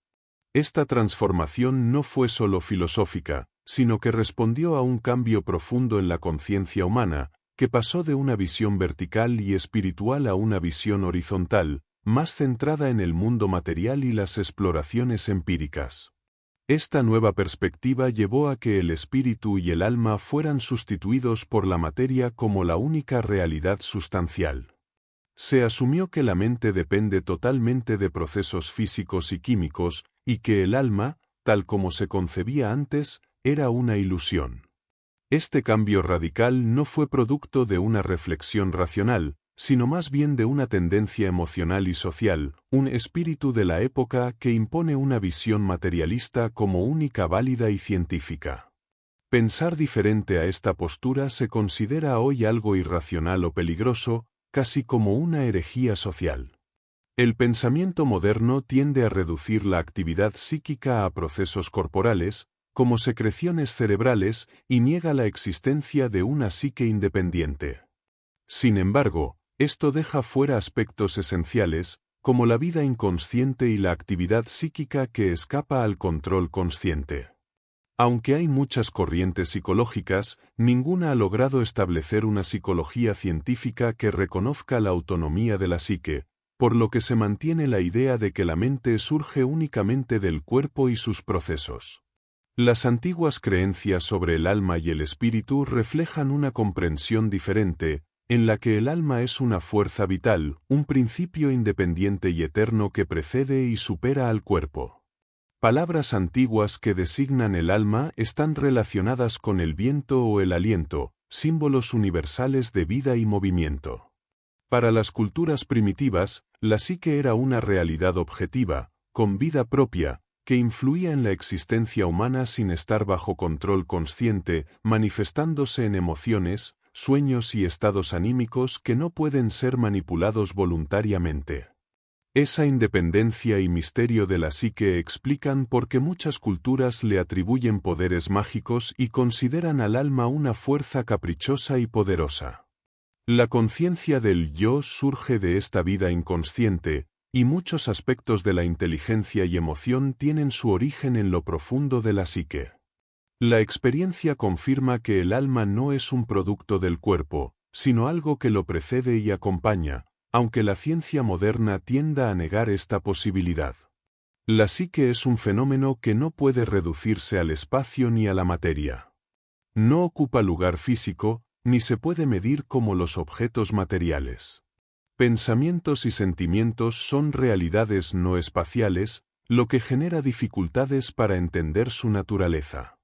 Esta transformación no fue solo filosófica, sino que respondió a un cambio profundo en la conciencia humana, que pasó de una visión vertical y espiritual a una visión horizontal, más centrada en el mundo material y las exploraciones empíricas. Esta nueva perspectiva llevó a que el espíritu y el alma fueran sustituidos por la materia como la única realidad sustancial. Se asumió que la mente depende totalmente de procesos físicos y químicos, y que el alma, tal como se concebía antes, era una ilusión. Este cambio radical no fue producto de una reflexión racional, sino más bien de una tendencia emocional y social, un espíritu de la época que impone una visión materialista como única válida y científica. Pensar diferente a esta postura se considera hoy algo irracional o peligroso, casi como una herejía social. El pensamiento moderno tiende a reducir la actividad psíquica a procesos corporales, como secreciones cerebrales, y niega la existencia de una psique independiente. Sin embargo, esto deja fuera aspectos esenciales, como la vida inconsciente y la actividad psíquica que escapa al control consciente. Aunque hay muchas corrientes psicológicas, ninguna ha logrado establecer una psicología científica que reconozca la autonomía de la psique, por lo que se mantiene la idea de que la mente surge únicamente del cuerpo y sus procesos. Las antiguas creencias sobre el alma y el espíritu reflejan una comprensión diferente, en la que el alma es una fuerza vital, un principio independiente y eterno que precede y supera al cuerpo. Palabras antiguas que designan el alma están relacionadas con el viento o el aliento, símbolos universales de vida y movimiento. Para las culturas primitivas, la psique era una realidad objetiva, con vida propia, que influía en la existencia humana sin estar bajo control consciente, manifestándose en emociones, sueños y estados anímicos que no pueden ser manipulados voluntariamente. Esa independencia y misterio de la psique explican por qué muchas culturas le atribuyen poderes mágicos y consideran al alma una fuerza caprichosa y poderosa. La conciencia del yo surge de esta vida inconsciente, y muchos aspectos de la inteligencia y emoción tienen su origen en lo profundo de la psique. La experiencia confirma que el alma no es un producto del cuerpo, sino algo que lo precede y acompaña, aunque la ciencia moderna tienda a negar esta posibilidad. La psique es un fenómeno que no puede reducirse al espacio ni a la materia. No ocupa lugar físico, ni se puede medir como los objetos materiales. Pensamientos y sentimientos son realidades no espaciales, lo que genera dificultades para entender su naturaleza.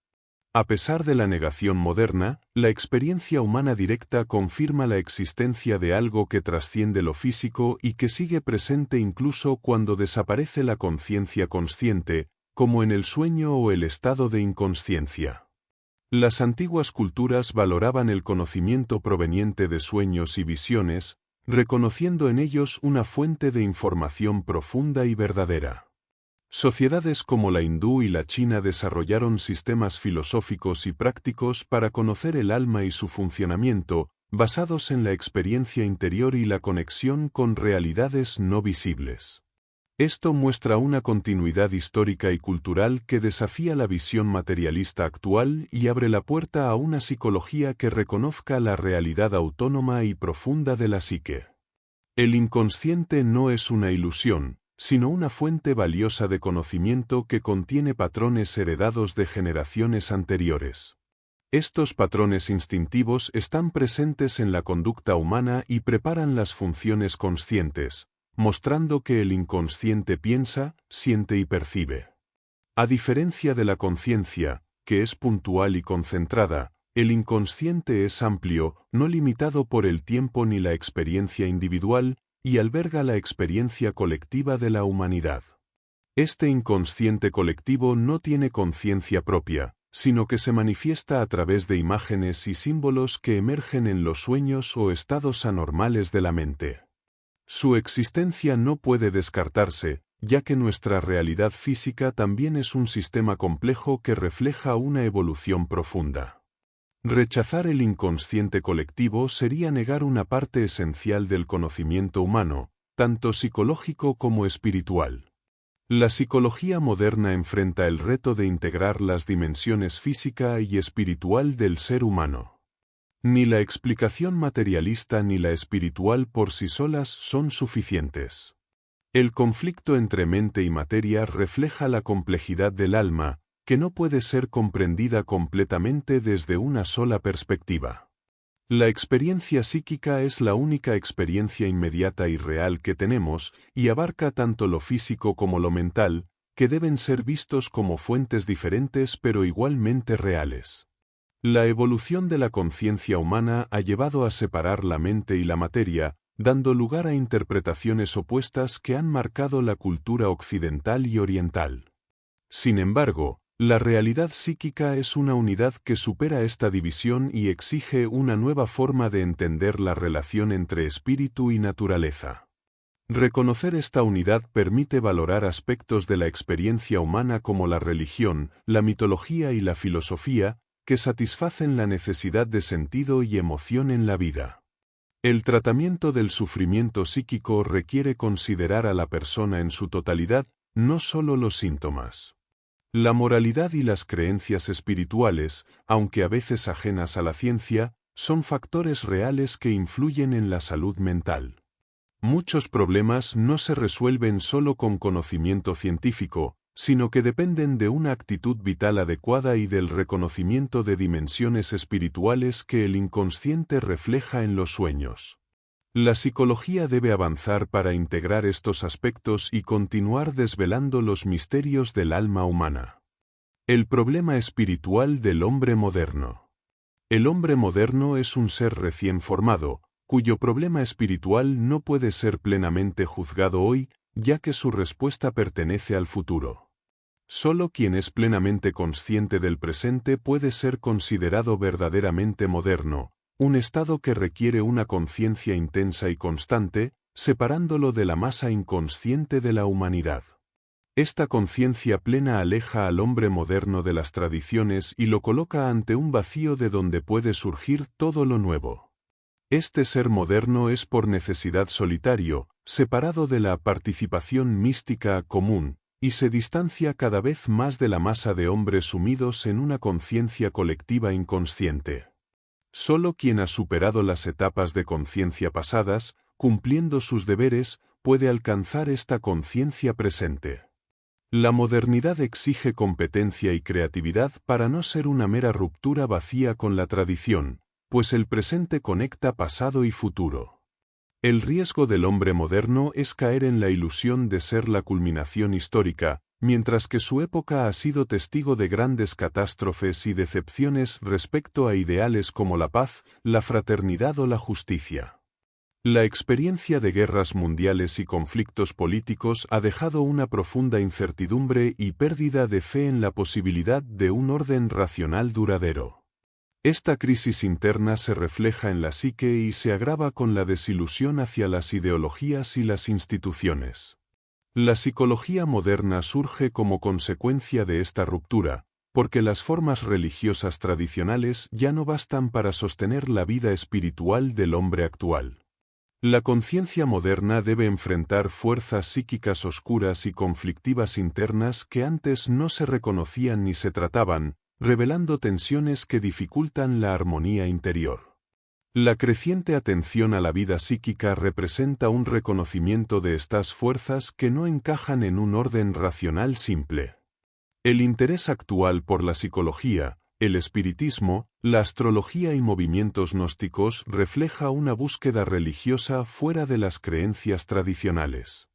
A pesar de la negación moderna, la experiencia humana directa confirma la existencia de algo que trasciende lo físico y que sigue presente incluso cuando desaparece la conciencia consciente, como en el sueño o el estado de inconsciencia. Las antiguas culturas valoraban el conocimiento proveniente de sueños y visiones, reconociendo en ellos una fuente de información profunda y verdadera. Sociedades como la hindú y la china desarrollaron sistemas filosóficos y prácticos para conocer el alma y su funcionamiento, basados en la experiencia interior y la conexión con realidades no visibles. Esto muestra una continuidad histórica y cultural que desafía la visión materialista actual y abre la puerta a una psicología que reconozca la realidad autónoma y profunda de la psique. El inconsciente no es una ilusión, sino una fuente valiosa de conocimiento que contiene patrones heredados de generaciones anteriores. Estos patrones instintivos están presentes en la conducta humana y preparan las funciones conscientes, mostrando que el inconsciente piensa, siente y percibe. A diferencia de la conciencia, que es puntual y concentrada, el inconsciente es amplio, no limitado por el tiempo ni la experiencia individual, y alberga la experiencia colectiva de la humanidad. Este inconsciente colectivo no tiene conciencia propia, sino que se manifiesta a través de imágenes y símbolos que emergen en los sueños o estados anormales de la mente. Su existencia no puede descartarse, ya que nuestra realidad física también es un sistema complejo que refleja una evolución profunda. Rechazar el inconsciente colectivo sería negar una parte esencial del conocimiento humano, tanto psicológico como espiritual. La psicología moderna enfrenta el reto de integrar las dimensiones física y espiritual del ser humano. Ni la explicación materialista ni la espiritual por sí solas son suficientes. El conflicto entre mente y materia refleja la complejidad del alma, que no puede ser comprendida completamente desde una sola perspectiva. La experiencia psíquica es la única experiencia inmediata y real que tenemos, y abarca tanto lo físico como lo mental, que deben ser vistos como fuentes diferentes pero igualmente reales. La evolución de la conciencia humana ha llevado a separar la mente y la materia, dando lugar a interpretaciones opuestas que han marcado la cultura occidental y oriental. Sin embargo, la realidad psíquica es una unidad que supera esta división y exige una nueva forma de entender la relación entre espíritu y naturaleza. Reconocer esta unidad permite valorar aspectos de la experiencia humana como la religión, la mitología y la filosofía, que satisfacen la necesidad de sentido y emoción en la vida. El tratamiento del sufrimiento psíquico requiere considerar a la persona en su totalidad, no solo los síntomas. La moralidad y las creencias espirituales, aunque a veces ajenas a la ciencia, son factores reales que influyen en la salud mental. Muchos problemas no se resuelven solo con conocimiento científico, sino que dependen de una actitud vital adecuada y del reconocimiento de dimensiones espirituales que el inconsciente refleja en los sueños. La psicología debe avanzar para integrar estos aspectos y continuar desvelando los misterios del alma humana. El problema espiritual del hombre moderno. El hombre moderno es un ser recién formado, cuyo problema espiritual no puede ser plenamente juzgado hoy, ya que su respuesta pertenece al futuro. Solo quien es plenamente consciente del presente puede ser considerado verdaderamente moderno, un estado que requiere una conciencia intensa y constante, separándolo de la masa inconsciente de la humanidad. Esta conciencia plena aleja al hombre moderno de las tradiciones y lo coloca ante un vacío de donde puede surgir todo lo nuevo. Este ser moderno es por necesidad solitario, separado de la participación mística común, y se distancia cada vez más de la masa de hombres sumidos en una conciencia colectiva inconsciente. Solo quien ha superado las etapas de conciencia pasadas, cumpliendo sus deberes, puede alcanzar esta conciencia presente. La modernidad exige competencia y creatividad para no ser una mera ruptura vacía con la tradición, pues el presente conecta pasado y futuro. El riesgo del hombre moderno es caer en la ilusión de ser la culminación histórica, mientras que su época ha sido testigo de grandes catástrofes y decepciones respecto a ideales como la paz, la fraternidad o la justicia. La experiencia de guerras mundiales y conflictos políticos ha dejado una profunda incertidumbre y pérdida de fe en la posibilidad de un orden racional duradero. Esta crisis interna se refleja en la psique y se agrava con la desilusión hacia las ideologías y las instituciones. La psicología moderna surge como consecuencia de esta ruptura, porque las formas religiosas tradicionales ya no bastan para sostener la vida espiritual del hombre actual. La conciencia moderna debe enfrentar fuerzas psíquicas oscuras y conflictivas internas que antes no se reconocían ni se trataban, revelando tensiones que dificultan la armonía interior. La creciente atención a la vida psíquica representa un reconocimiento de estas fuerzas que no encajan en un orden racional simple. El interés actual por la psicología, el espiritismo, la astrología y movimientos gnósticos refleja una búsqueda religiosa fuera de las creencias tradicionales.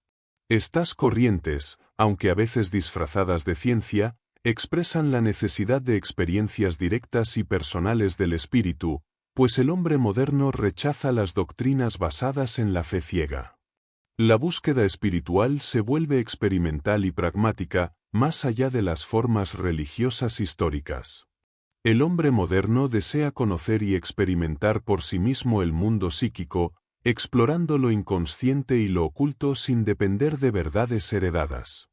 Estas corrientes, aunque a veces disfrazadas de ciencia, expresan la necesidad de experiencias directas y personales del espíritu, pues el hombre moderno rechaza las doctrinas basadas en la fe ciega. La búsqueda espiritual se vuelve experimental y pragmática, más allá de las formas religiosas históricas. El hombre moderno desea conocer y experimentar por sí mismo el mundo psíquico, explorando lo inconsciente y lo oculto sin depender de verdades heredadas.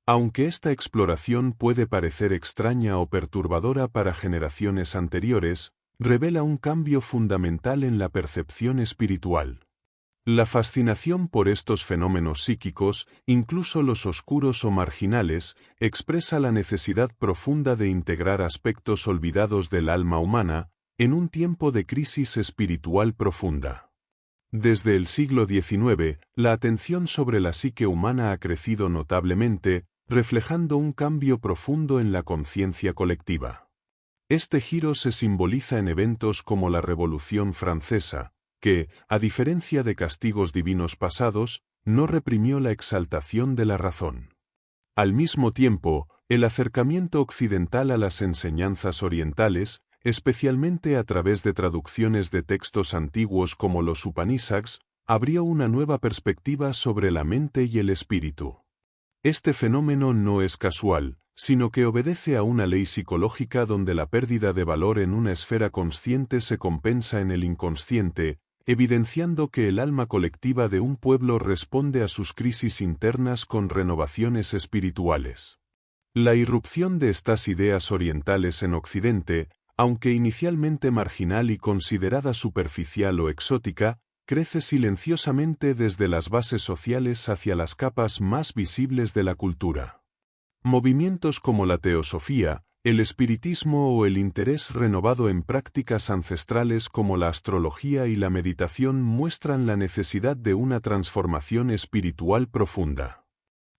Aunque esta exploración puede parecer extraña o perturbadora para generaciones anteriores, revela un cambio fundamental en la percepción espiritual. La fascinación por estos fenómenos psíquicos, incluso los oscuros o marginales, expresa la necesidad profunda de integrar aspectos olvidados del alma humana, en un tiempo de crisis espiritual profunda. Desde el siglo XIX, la atención sobre la psique humana ha crecido notablemente, reflejando un cambio profundo en la conciencia colectiva. Este giro se simboliza en eventos como la Revolución Francesa, que, a diferencia de castigos divinos pasados, no reprimió la exaltación de la razón. Al mismo tiempo, el acercamiento occidental a las enseñanzas orientales, especialmente a través de traducciones de textos antiguos como los Upanishads, abrió una nueva perspectiva sobre la mente y el espíritu. Este fenómeno no es casual, sino que obedece a una ley psicológica donde la pérdida de valor en una esfera consciente se compensa en el inconsciente, evidenciando que el alma colectiva de un pueblo responde a sus crisis internas con renovaciones espirituales. La irrupción de estas ideas orientales en Occidente, aunque inicialmente marginal y considerada superficial o exótica, crece silenciosamente desde las bases sociales hacia las capas más visibles de la cultura. Movimientos como la teosofía, el espiritismo o el interés renovado en prácticas ancestrales como la astrología y la meditación muestran la necesidad de una transformación espiritual profunda.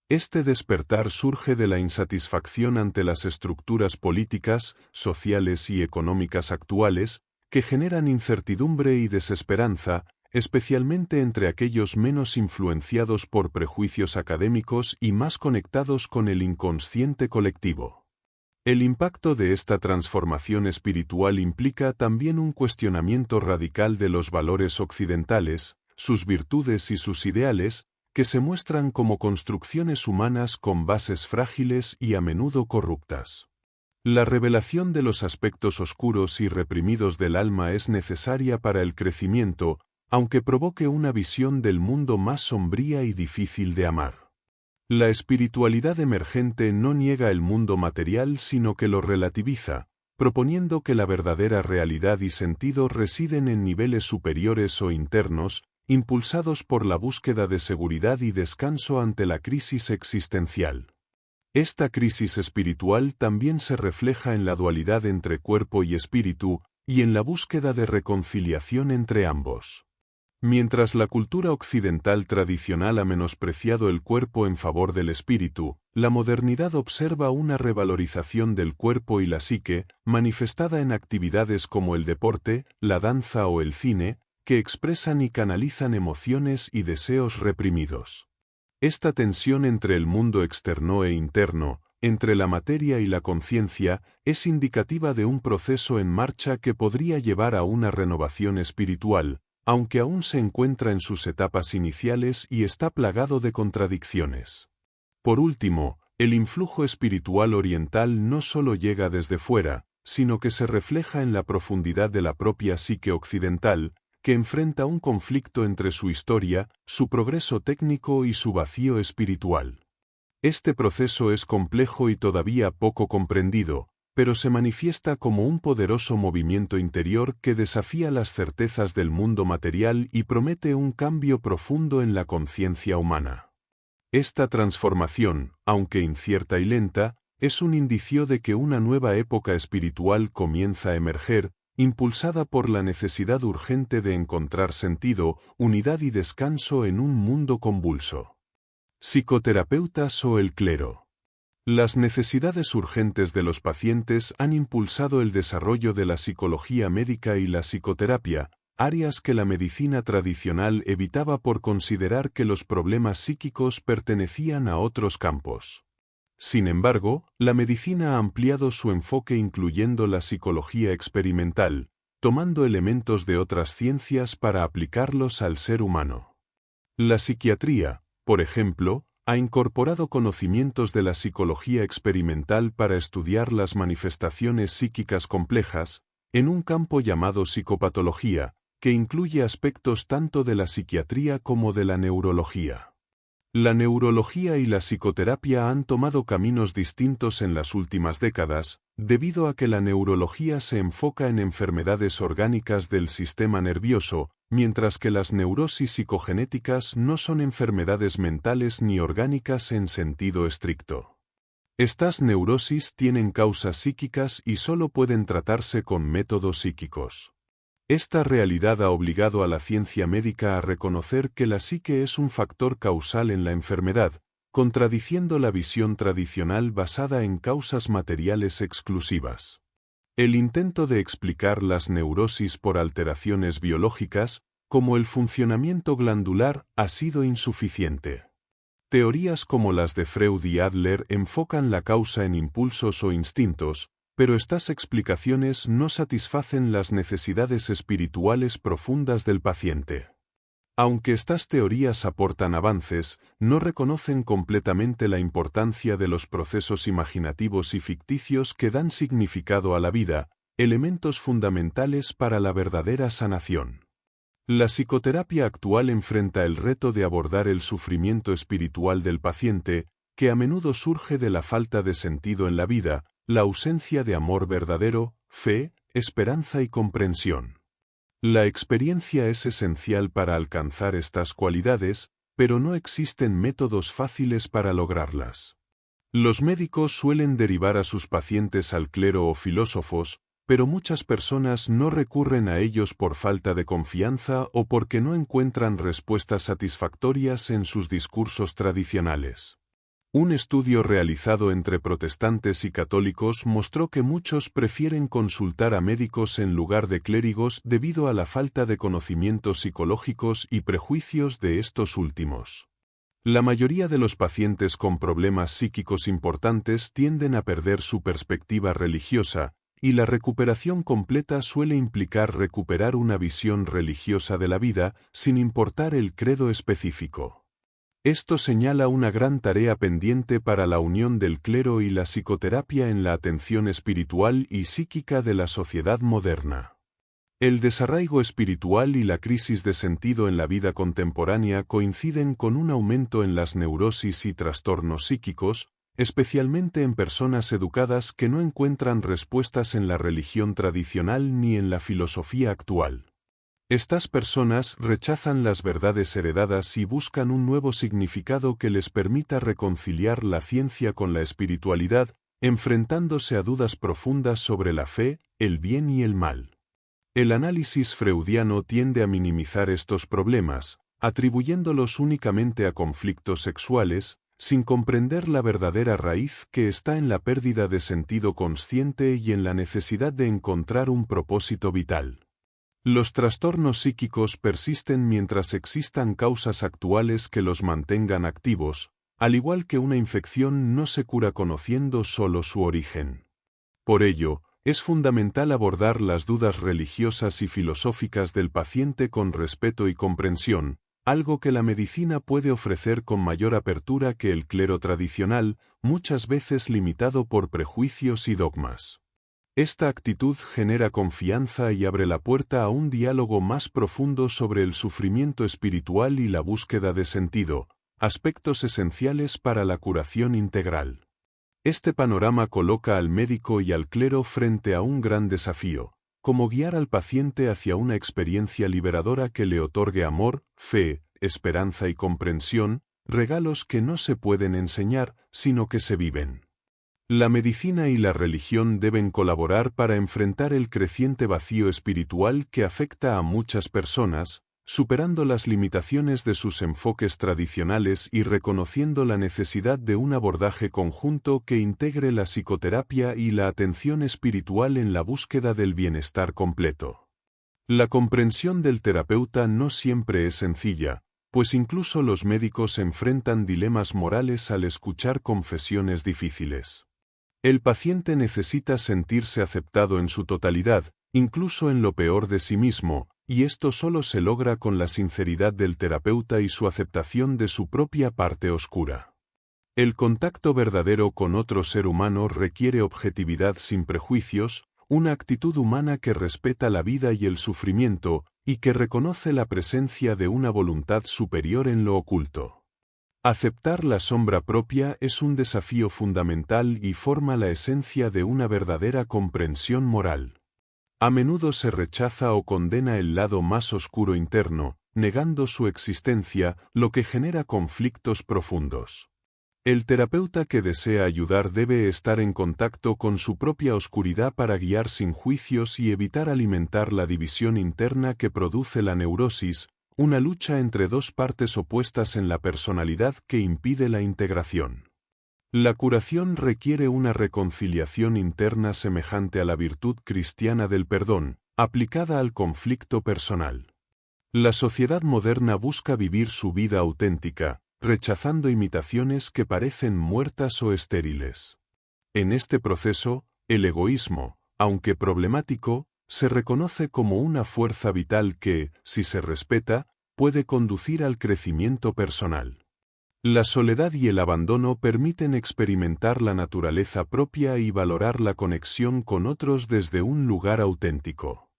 Este despertar surge de la insatisfacción ante las estructuras políticas, sociales y económicas actuales, que generan incertidumbre y desesperanza, especialmente entre aquellos menos influenciados por prejuicios académicos y más conectados con el inconsciente colectivo. El impacto de esta transformación espiritual implica también un cuestionamiento radical de los valores occidentales, sus virtudes y sus ideales, que se muestran como construcciones humanas con bases frágiles y a menudo corruptas. La revelación de los aspectos oscuros y reprimidos del alma es necesaria para el crecimiento, aunque provoque una visión del mundo más sombría y difícil de amar. La espiritualidad emergente no niega el mundo material sino que lo relativiza, proponiendo que la verdadera realidad y sentido residen en niveles superiores o internos, impulsados por la búsqueda de seguridad y descanso ante la crisis existencial. Esta crisis espiritual también se refleja en la dualidad entre cuerpo y espíritu, y en la búsqueda de reconciliación entre ambos. Mientras la cultura occidental tradicional ha menospreciado el cuerpo en favor del espíritu, la modernidad observa una revalorización del cuerpo y la psique, manifestada en actividades como el deporte, la danza o el cine, que expresan y canalizan emociones y deseos reprimidos. Esta tensión entre el mundo externo e interno, entre la materia y la conciencia, es indicativa de un proceso en marcha que podría llevar a una renovación espiritual, aunque aún se encuentra en sus etapas iniciales y está plagado de contradicciones. Por último, el influjo espiritual oriental no solo llega desde fuera, sino que se refleja en la profundidad de la propia psique occidental, que enfrenta un conflicto entre su historia, su progreso técnico y su vacío espiritual. Este proceso es complejo y todavía poco comprendido, pero se manifiesta como un poderoso movimiento interior que desafía las certezas del mundo material y promete un cambio profundo en la conciencia humana. Esta transformación, aunque incierta y lenta, es un indicio de que una nueva época espiritual comienza a emerger, impulsada por la necesidad urgente de encontrar sentido, unidad y descanso en un mundo convulso. Psicoterapeutas o el clero. Las necesidades urgentes de los pacientes han impulsado el desarrollo de la psicología médica y la psicoterapia, áreas que la medicina tradicional evitaba por considerar que los problemas psíquicos pertenecían a otros campos. Sin embargo, la medicina ha ampliado su enfoque incluyendo la psicología experimental, tomando elementos de otras ciencias para aplicarlos al ser humano. La psiquiatría, por ejemplo, ha incorporado conocimientos de la psicología experimental para estudiar las manifestaciones psíquicas complejas, en un campo llamado psicopatología, que incluye aspectos tanto de la psiquiatría como de la neurología. La neurología y la psicoterapia han tomado caminos distintos en las últimas décadas, debido a que la neurología se enfoca en enfermedades orgánicas del sistema nervioso, mientras que las neurosis psicogenéticas no son enfermedades mentales ni orgánicas en sentido estricto. Estas neurosis tienen causas psíquicas y solo pueden tratarse con métodos psíquicos. Esta realidad ha obligado a la ciencia médica a reconocer que la psique es un factor causal en la enfermedad, contradiciendo la visión tradicional basada en causas materiales exclusivas. El intento de explicar las neurosis por alteraciones biológicas, como el funcionamiento glandular, ha sido insuficiente. Teorías como las de Freud y Adler enfocan la causa en impulsos o instintos, pero estas explicaciones no satisfacen las necesidades espirituales profundas del paciente. Aunque estas teorías aportan avances, no reconocen completamente la importancia de los procesos imaginativos y ficticios que dan significado a la vida, elementos fundamentales para la verdadera sanación. La psicoterapia actual enfrenta el reto de abordar el sufrimiento espiritual del paciente, que a menudo surge de la falta de sentido en la vida, la ausencia de amor verdadero, fe, esperanza y comprensión. La experiencia es esencial para alcanzar estas cualidades, pero no existen métodos fáciles para lograrlas. Los médicos suelen derivar a sus pacientes al clero o filósofos, pero muchas personas no recurren a ellos por falta de confianza o porque no encuentran respuestas satisfactorias en sus discursos tradicionales. Un estudio realizado entre protestantes y católicos mostró que muchos prefieren consultar a médicos en lugar de clérigos debido a la falta de conocimientos psicológicos y prejuicios de estos últimos. La mayoría de los pacientes con problemas psíquicos importantes tienden a perder su perspectiva religiosa, y la recuperación completa suele implicar recuperar una visión religiosa de la vida, sin importar el credo específico. Esto señala una gran tarea pendiente para la unión del clero y la psicoterapia en la atención espiritual y psíquica de la sociedad moderna. El desarraigo espiritual y la crisis de sentido en la vida contemporánea coinciden con un aumento en las neurosis y trastornos psíquicos, especialmente en personas educadas que no encuentran respuestas en la religión tradicional ni en la filosofía actual. Estas personas rechazan las verdades heredadas y buscan un nuevo significado que les permita reconciliar la ciencia con la espiritualidad, enfrentándose a dudas profundas sobre la fe, el bien y el mal. El análisis freudiano tiende a minimizar estos problemas, atribuyéndolos únicamente a conflictos sexuales, sin comprender la verdadera raíz que está en la pérdida de sentido consciente y en la necesidad de encontrar un propósito vital. Los trastornos psíquicos persisten mientras existan causas actuales que los mantengan activos, al igual que una infección no se cura conociendo solo su origen. Por ello, es fundamental abordar las dudas religiosas y filosóficas del paciente con respeto y comprensión, algo que la medicina puede ofrecer con mayor apertura que el clero tradicional, muchas veces limitado por prejuicios y dogmas. Esta actitud genera confianza y abre la puerta a un diálogo más profundo sobre el sufrimiento espiritual y la búsqueda de sentido, aspectos esenciales para la curación integral. Este panorama coloca al médico y al clero frente a un gran desafío, como guiar al paciente hacia una experiencia liberadora que le otorgue amor, fe, esperanza y comprensión, regalos que no se pueden enseñar, sino que se viven. La medicina y la religión deben colaborar para enfrentar el creciente vacío espiritual que afecta a muchas personas, superando las limitaciones de sus enfoques tradicionales y reconociendo la necesidad de un abordaje conjunto que integre la psicoterapia y la atención espiritual en la búsqueda del bienestar completo. La comprensión del terapeuta no siempre es sencilla, pues incluso los médicos enfrentan dilemas morales al escuchar confesiones difíciles. El paciente necesita sentirse aceptado en su totalidad, incluso en lo peor de sí mismo, y esto solo se logra con la sinceridad del terapeuta y su aceptación de su propia parte oscura. El contacto verdadero con otro ser humano requiere objetividad sin prejuicios, una actitud humana que respeta la vida y el sufrimiento, y que reconoce la presencia de una voluntad superior en lo oculto. Aceptar la sombra propia es un desafío fundamental y forma la esencia de una verdadera comprensión moral. A menudo se rechaza o condena el lado más oscuro interno, negando su existencia, lo que genera conflictos profundos. El terapeuta que desea ayudar debe estar en contacto con su propia oscuridad para guiar sin juicios y evitar alimentar la división interna que produce la neurosis, una lucha entre dos partes opuestas en la personalidad que impide la integración. La curación requiere una reconciliación interna semejante a la virtud cristiana del perdón, aplicada al conflicto personal. La sociedad moderna busca vivir su vida auténtica, rechazando imitaciones que parecen muertas o estériles. En este proceso, el egoísmo, aunque problemático, se reconoce como una fuerza vital que, si se respeta, puede conducir al crecimiento personal. La soledad y el abandono permiten experimentar la naturaleza propia y valorar la conexión con otros desde un lugar auténtico.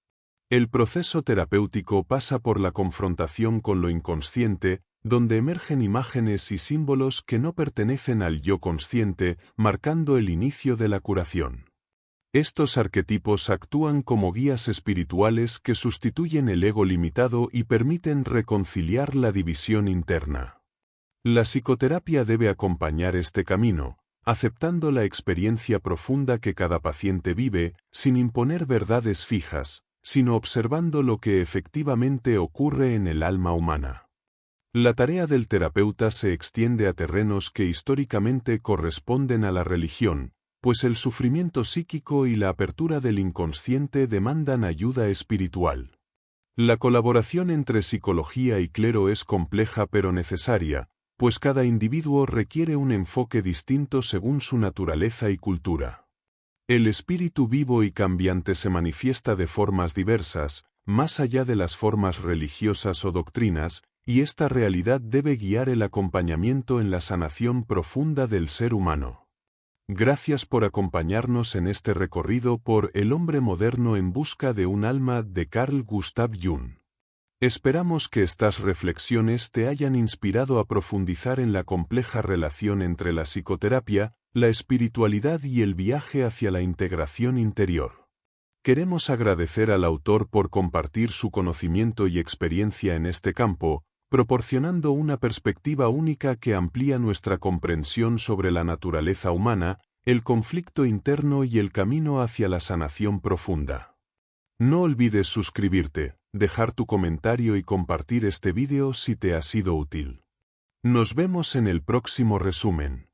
El proceso terapéutico pasa por la confrontación con lo inconsciente, donde emergen imágenes y símbolos que no pertenecen al yo consciente, marcando el inicio de la curación. Estos arquetipos actúan como guías espirituales que sustituyen el ego limitado y permiten reconciliar la división interna. La psicoterapia debe acompañar este camino, aceptando la experiencia profunda que cada paciente vive, sin imponer verdades fijas, sino observando lo que efectivamente ocurre en el alma humana. La tarea del terapeuta se extiende a terrenos que históricamente corresponden a la religión, pues el sufrimiento psíquico y la apertura del inconsciente demandan ayuda espiritual. La colaboración entre psicología y clero es compleja pero necesaria, pues cada individuo requiere un enfoque distinto según su naturaleza y cultura. El espíritu vivo y cambiante se manifiesta de formas diversas, más allá de las formas religiosas o doctrinas, y esta realidad debe guiar el acompañamiento en la sanación profunda del ser humano. Gracias por acompañarnos en este recorrido por El hombre moderno en busca de un alma de Carl Gustav Jung. Esperamos que estas reflexiones te hayan inspirado a profundizar en la compleja relación entre la psicoterapia, la espiritualidad y el viaje hacia la integración interior. Queremos agradecer al autor por compartir su conocimiento y experiencia en este campo, proporcionando una perspectiva única que amplía nuestra comprensión sobre la naturaleza humana, el conflicto interno y el camino hacia la sanación profunda. No olvides suscribirte, dejar tu comentario y compartir este vídeo si te ha sido útil. Nos vemos en el próximo resumen.